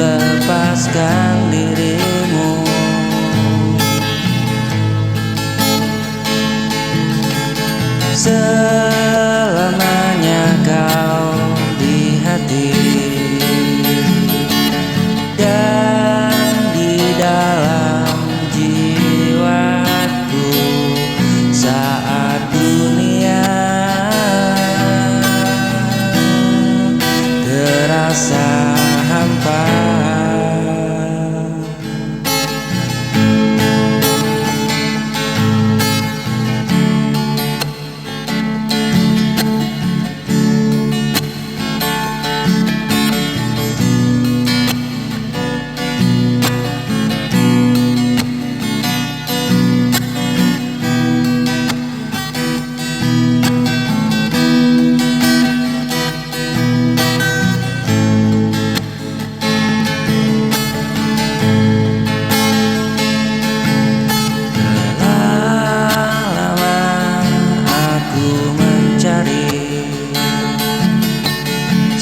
lepaskan dirimu. Selamanya kau di hati dan di dalam jiwaku saat dunia terasa hampa.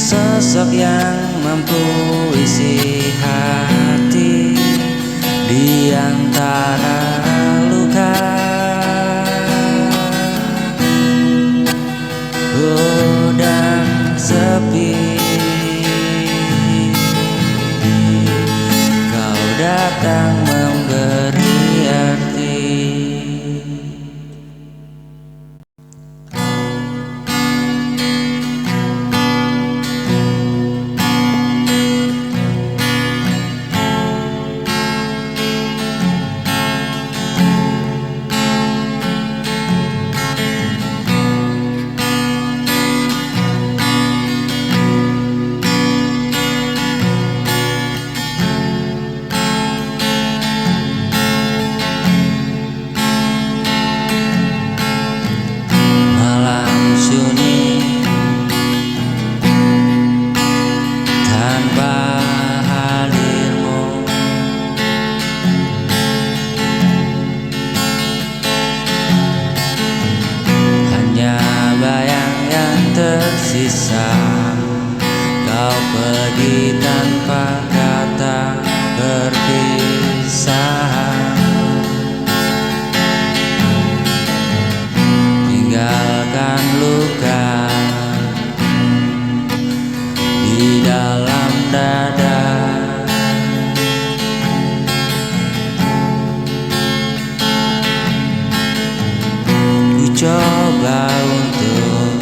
Sosok yang mampu isi hati di antara luka, dan sepi. Kau datang memberi arti. Tersisa, kau pergi tanpa kata perpisahan, tinggalkan luka di dalam dada. Ku coba untuk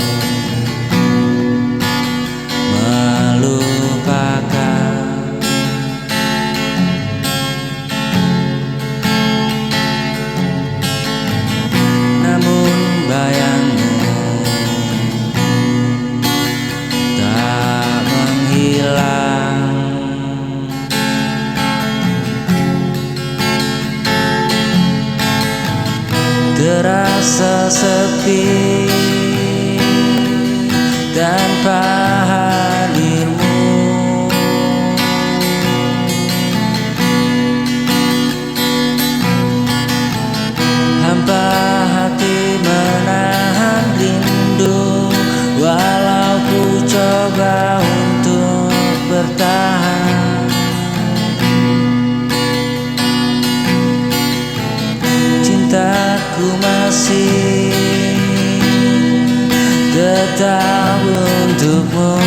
terasa sepi tanpa hadirmu. Hampa hati menahan rindu, walau ku coba untuk bertahan. Cintaku masih tetap untukmu.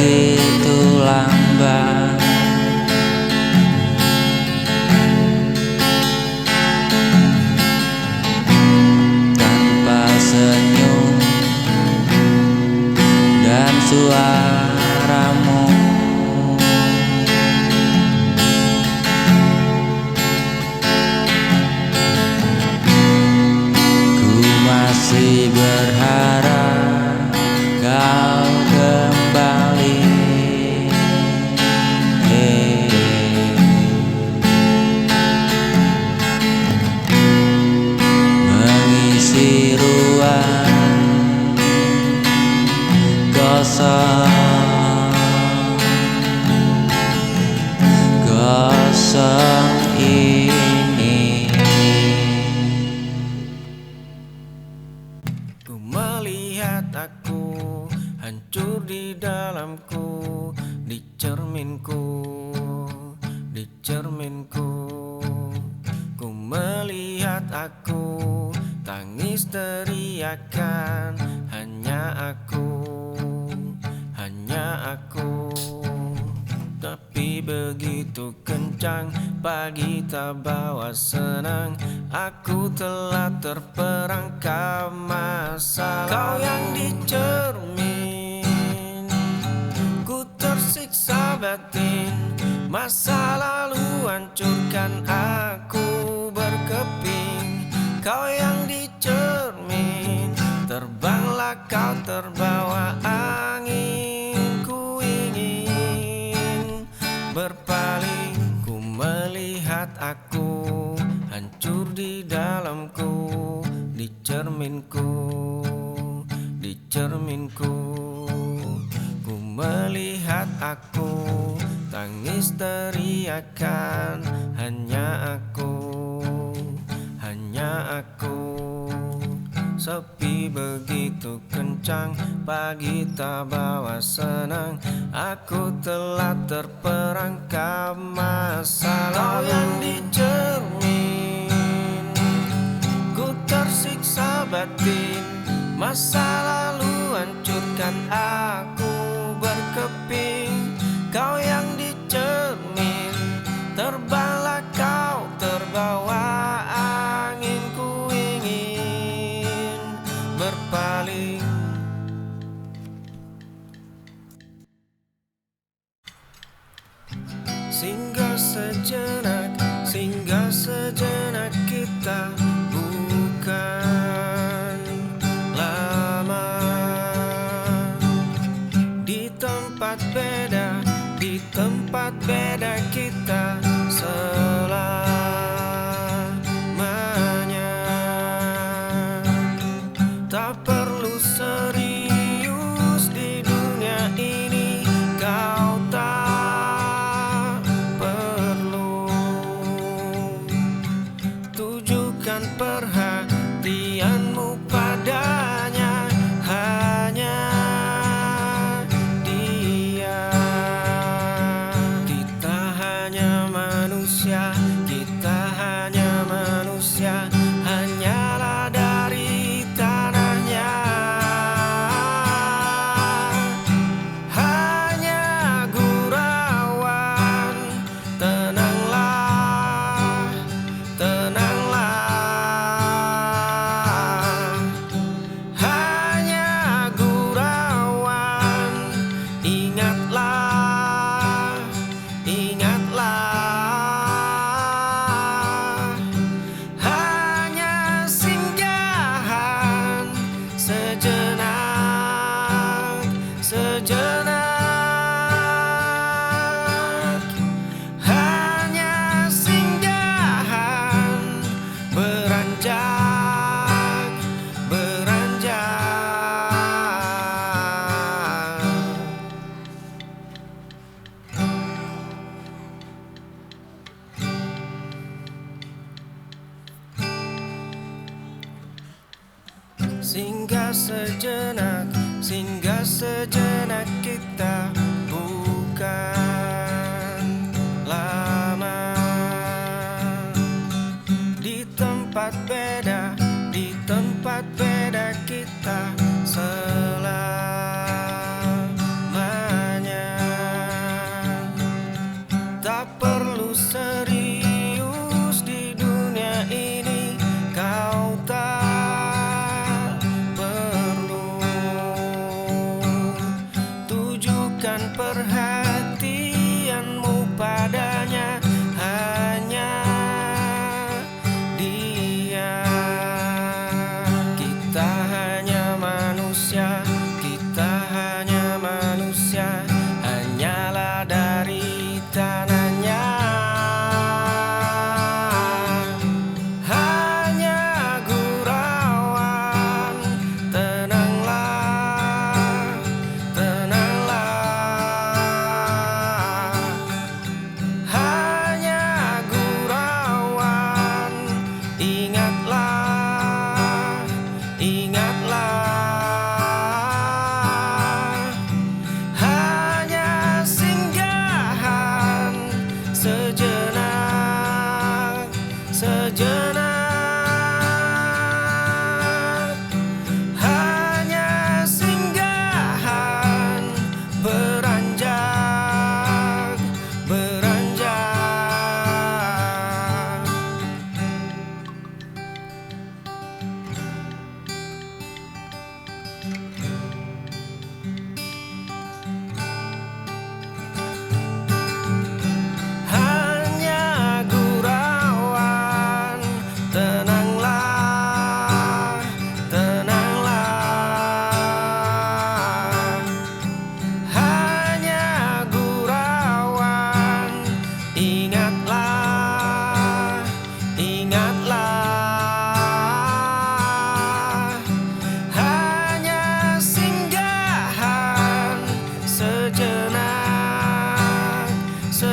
Begitulah saat ini. Ku melihat aku hancur di dalamku, di cerminku, di cerminku. Ku melihat aku tangis teriakan, hanya aku, hanya aku. Tapi begitu kencang, pagi tak bawa senang. Aku telah terperangkap masalah. Kau yang dicermin, ku tersiksa batin. Masa lalu hancurkan aku berkeping. Kau yang dicermin, terbanglah kau terbawa angin. Ku ingin berpaling, ku melihat aku hancur di dalamku, di cerminku, di cerminku. Ku melihat aku tangis teriakan, hanya aku, hanya aku. Sepi begitu kencang, pagi tak bawa senang. Aku telah terperangkap masalah. Kau yang dicermin, ku tersiksa batin. Masa lalu hancurkan aku berkeping. Kau yang dicermin, terbanglah kau terbawa angin. Ku ingin berpaling. Singgah sejenak, singgah sejenak kita, bukan lama. Di tempat beda, di tempat beda kita selamanya. Tak perlu serius di dunia ini, kau tak perlu tujukan perhatianmu padanya, hanya dia. Kita hanya manusia, kita hanya manusia, hanyalah dari tanahnya. Hanya gurauan, tenanglah, tenanglah. Hanya gurauan, ingatlah, ingatlah. Hanya singgahan sejenak, sejenak. Hanya singgahan beranjak, beranjak. Singgah sejenak, singgah sejenak kita, bukan lama. Di tempat beda, di tempat beda kita selamanya. Tak perlu serius di dunia ini, kau tak perlu tujukan perhatianmu padanya, hanya dia. Kita hanya manusia, kita hanya manusia, hanyalah dari tanahnya. Hanya gurauan, tenanglah, tenanglah.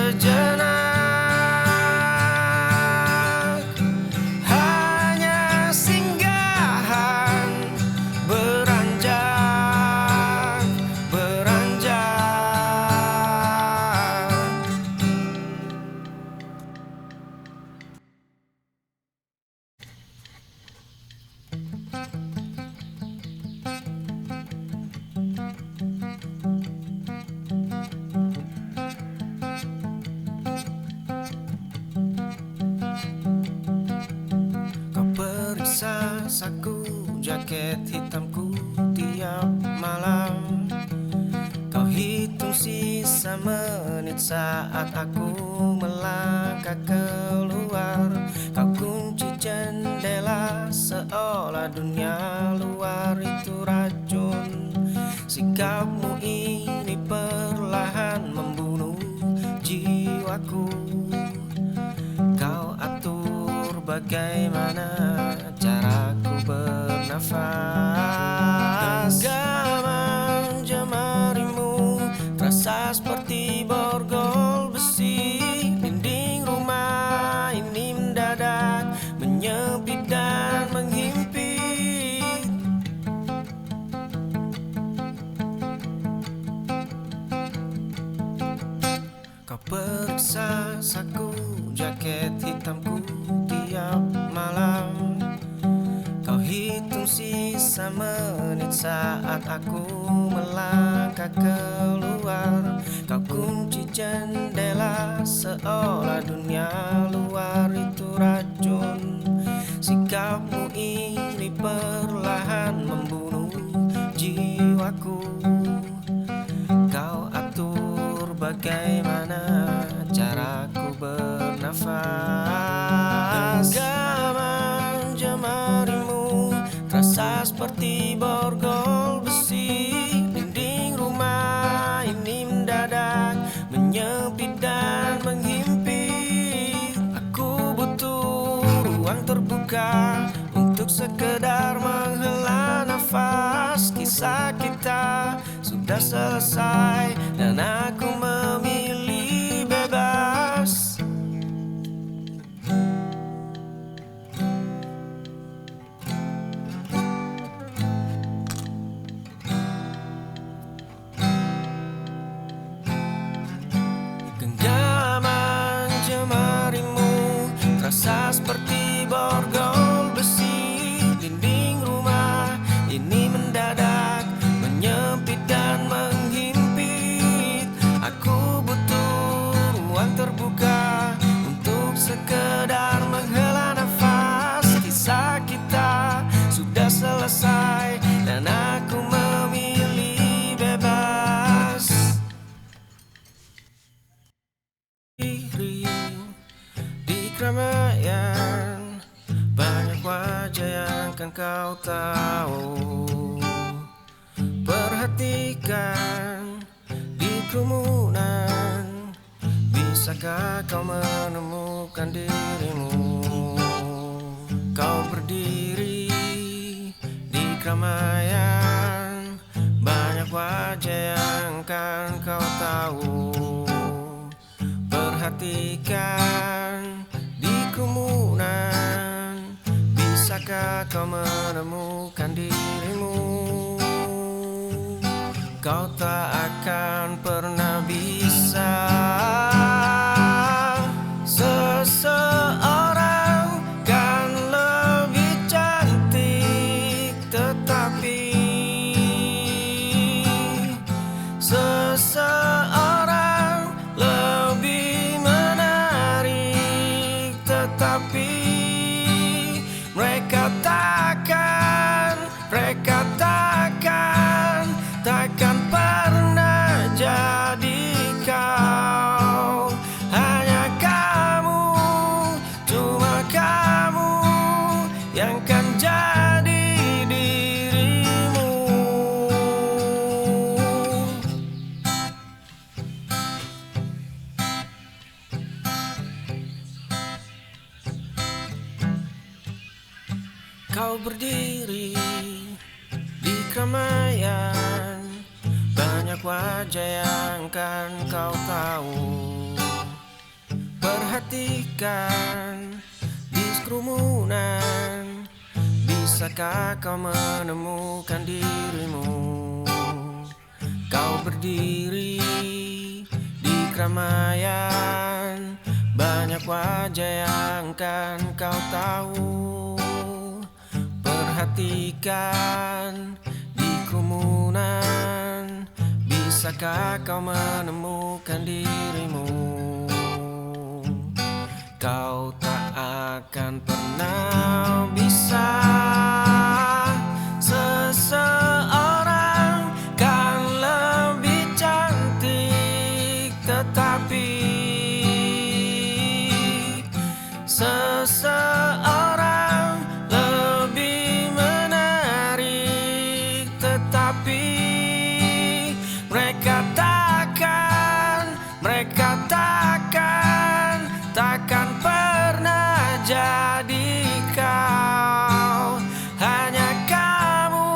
sejenak, hanya singgahan beranjak, beranjak. Kau periksa saku jaket hitamku tiap malam. Kau hitung sisa menit saat aku melangkah keluar. Kau kunci jendela seolah dunia luar itu racun. Sikapmu ini perlahan membunuh jiwaku. Kau atur bagaimana caraku bernafas. Genggaman jemarimu terasa seperti borgol besi. Dinding rumah ini mendadak menyempit dan menghimpit. Kau periksa saku jaket hitamku tiap malam. Kau hitung sisa menit saat aku melangkah keluar. Kau kunci jendela seolah dunia luar itu racun. Sikapmu ini perlahan membunuh jiwaku. Kau atur bagaimana caraku bernafas. Genggaman jemarimu terasa seperti borgol besi. Dinding rumah ini mendadak menyempit dan menghimpit. Aku butuh ruang terbuka untuk sekedar menghela nafas. Kisah kita sudah selesai dan aku memilih bebas. Genggaman jemarimu terasa seperti borgol besi. Dinding rumah ini mendadak menyempit dan menghimpit. Aku butuh ruang terbuka untuk sekedar menghela nafas. Kisah kita sudah selesai dan aku memilih bebas. Diri di keramaian, banyak wajah yang kan kau tahu. Perhatikan di kerumunan, bisakah kau menemukan dirimu? Kau berdiri di keramaian, banyak wajah yang kan kau tahu. Perhatikan di kerumunan, bisakah kau menemukan dirimu? Kau tak akan pernah bisa. Seseorang kan lebih cantik, tetapi seseorang lebih menarik, tetapi mereka takkan pernah jadi kau. Hanya kamu, cuma kamu yang kan jadi dirimu. Kau berdiri di keramaian, banyak wajah yang kan kau tahu. perhatikan di kerumunan, bisakah kau menemukan dirimu? Kau berdiri di keramaian, banyak wajah yang kan kau tahu. Perhatikan di kerumunan, bisakah kau menemukan dirimu? Kau tak akan pernah bisa. Seseorang kan lebih cantik, tetapi seseorang lebih menarik, tetapi mereka takkan pernah jadi kau. Hanya kamu,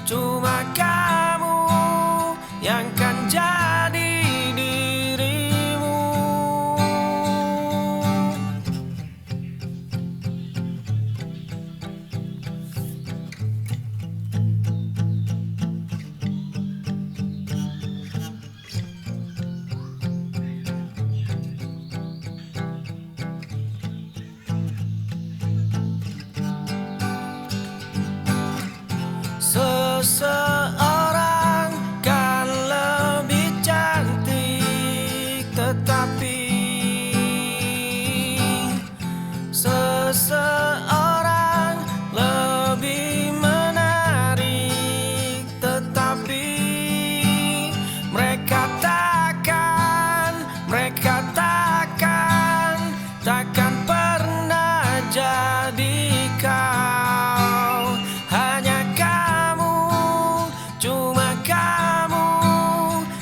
cuma kamu yang kan jadi dirimu. Seseorang kan lebih cantik, tetapi seseorang lebih menarik, tetapi mereka takkan pernah jadi kau. Hanya kamu, cuma kamu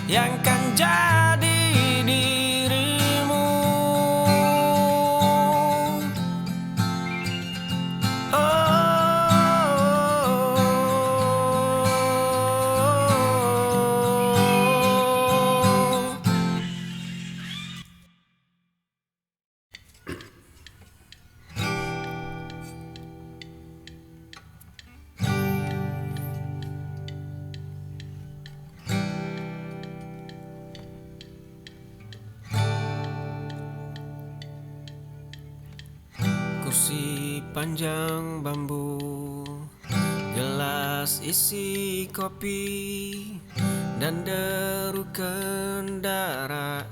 yang kan jadi dirimu. Kursi panjang bambu, gelas isi kopi, dan deru kendaraan.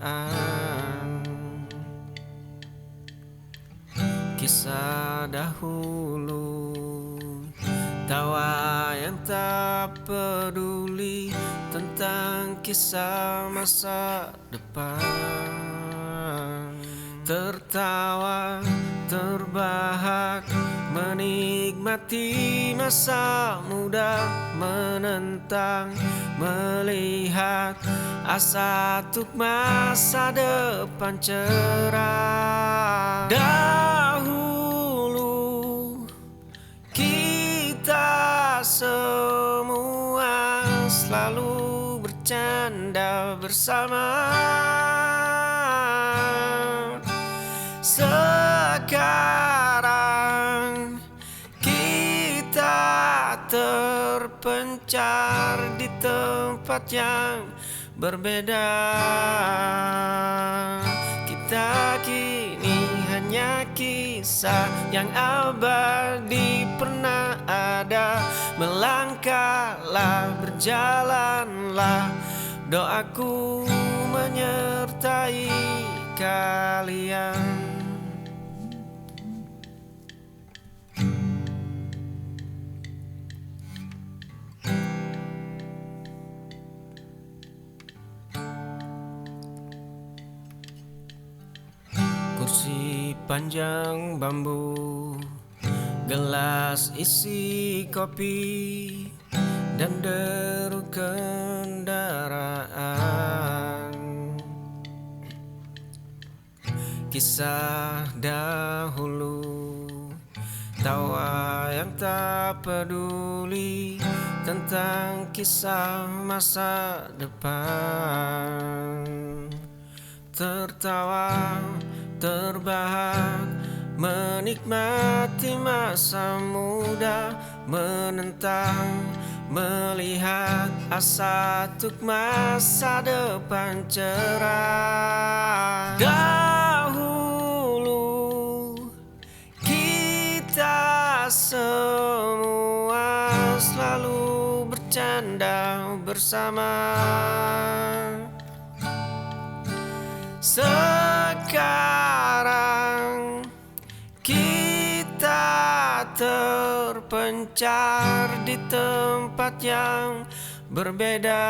Kisah dahulu, tawa yang tak peduli tentang kisah masa depan. Tertawa, terbahak, menikmati masa muda, menentang, melihat asa untuk masa depan cerah. Dahulu kita semua selalu bercanda bersama. Sekarang kita terpencar di tempat yang berbeda. Kita kini hanya kisah yang abadi pernah ada. Melangkahlah, berjalanlah, doaku menyertai kalian. Kursi panjang bambu, gelas isi kopi, dan deru kendaraan. Kisah dahulu, tawa yang tak peduli tentang kisah masa depan. Tertawa, terbahak menikmati masa muda, menentang, melihat asa untuk masa depan cerah. Dahulu kita semua selalu bercanda bersama. Sekarang kita terpencar di tempat yang berbeda.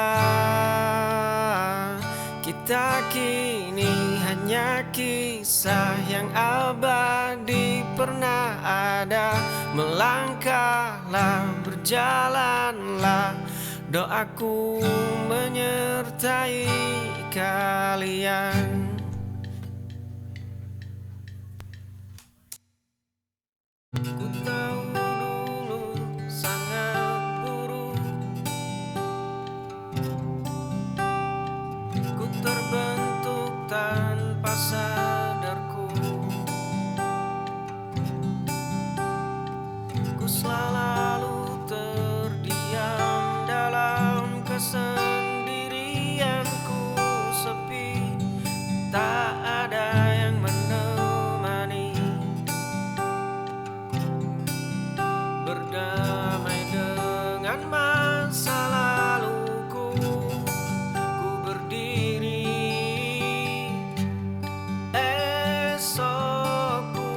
Kita kini hanya kisah yang abadi pernah ada. Melangkahlah, berjalanlah, doaku menyertai kalian. Ku tahu dulu sangat buruk, ku terbentuk tanpa sadarku. Ku selalu terdiam dalam kesendirianku sepi, tak ada yang menemani. Berdamai dengan masa laluku, ku berdiri. Esokku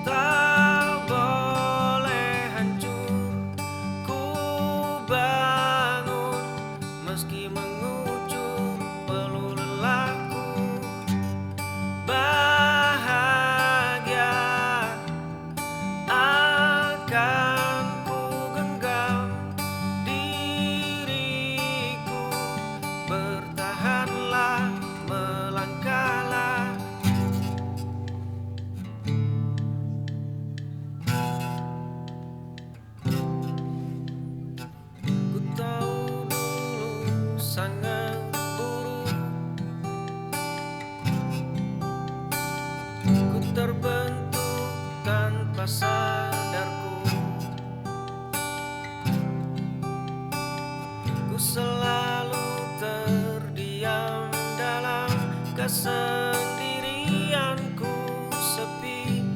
tak boleh hancur. Ku bangun meski mengucur peluh lelahku. Bahagia akan ku genggam diriku. Bertahanlah, melangkahlah. Ku tahu dulu sangat buruk, ku terbentuk tanpa sadarku. Ku selalu terdiam dalam kesendirianku sepi,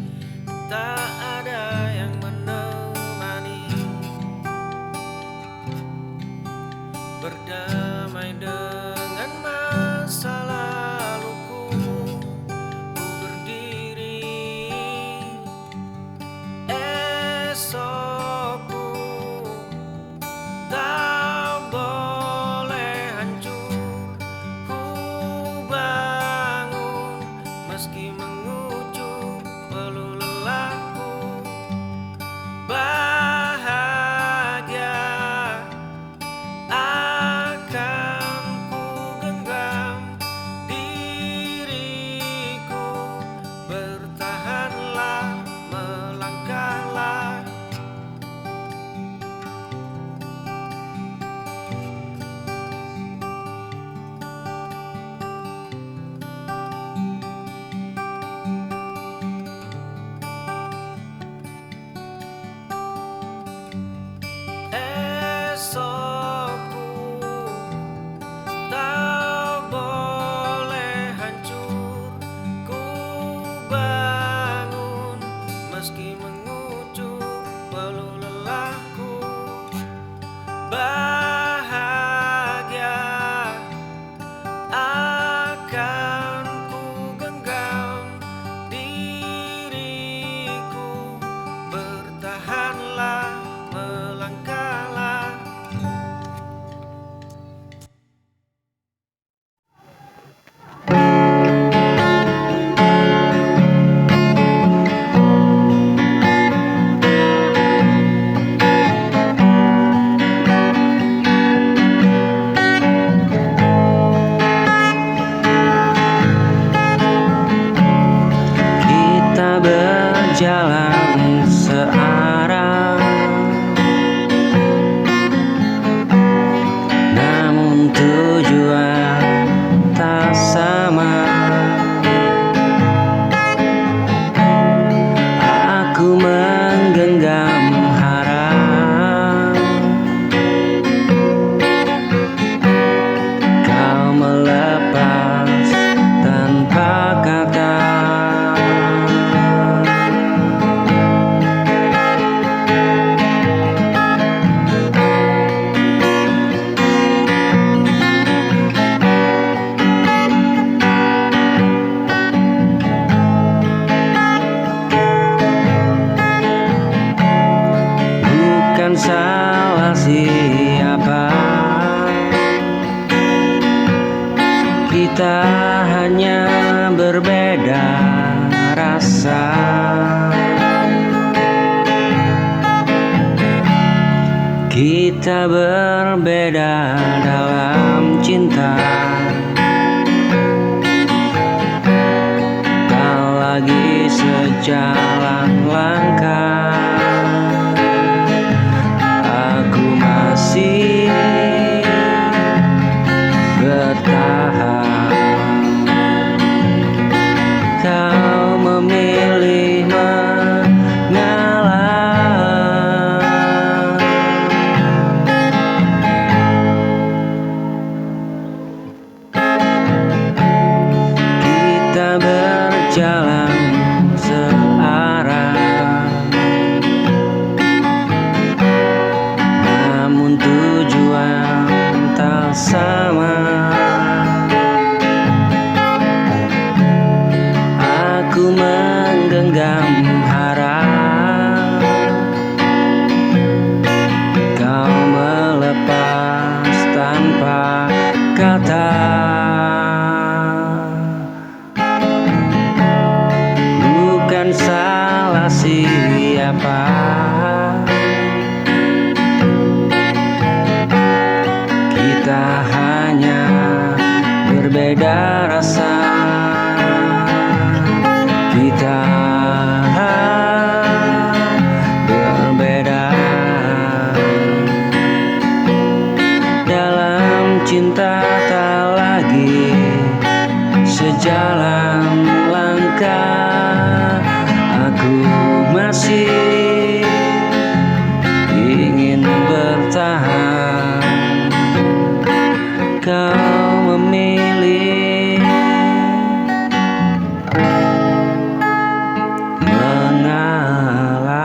tak ada yang menemani. Berdamai dengan masa laluku, ku berdiri. Esokku tak boleh hancur. Ku bangun meski mengucur rasa. Kita berbeda dalam cinta, tak lagi sejalan langkah. Aku masih bertahan, kau memilih mengalah. Kita berjalan searah, namun tujuan tak sama. Aku menggenggam harap kau melepas tanpa kata. Bukan salah siapa, kita hanya berbeda rasa. Kita berbeda dalam cinta, tak lagi sejalan langkah. Aku masih ingin bertahan, kau memilih mengalah.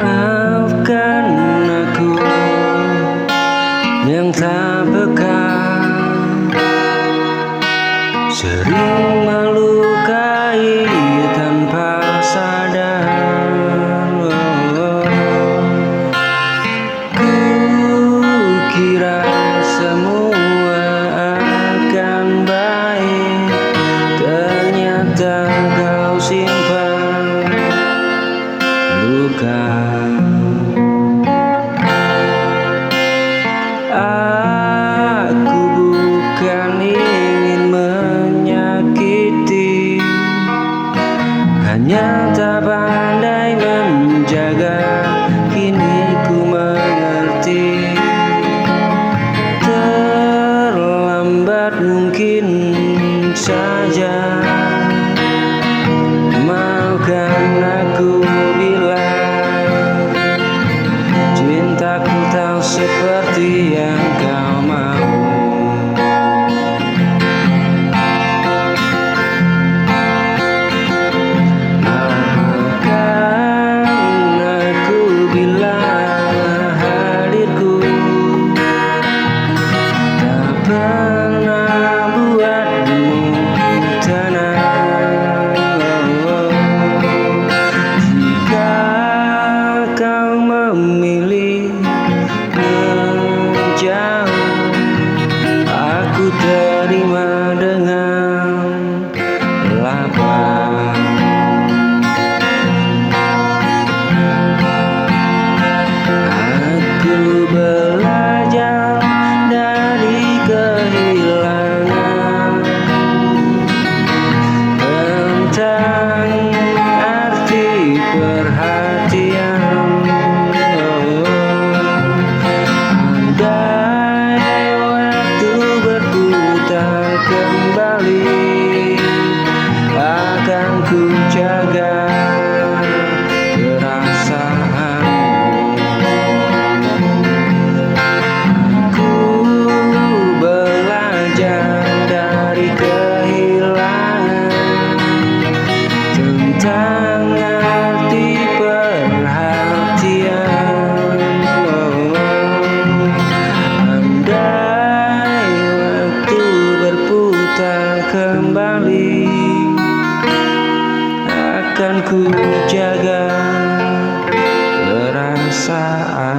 Maafkan aku yang tak peka, sering melukai tanpa sadar. Ku kira semua akan baik, ternyata kau simpan luka. Aku bukan ingin menyakiti, hanya tak pandai menjaga. Kini ku mengerti, terlambat mungkin saja. Maafkan aku bila cintaku tak seperti yang kau mau. Maafkan aku bila hadirku tak pernah buatmu tenang. Jika kau memilih menjauh, aku terima dengan lapang. Aku belajar dari kehilangan tentang arti perhatian. Andai waktu berputar kembali, akan ku jaga perasaanmu. Ku belajar dari kehilangan tentang arti perhatian. akan ku jaga perasaan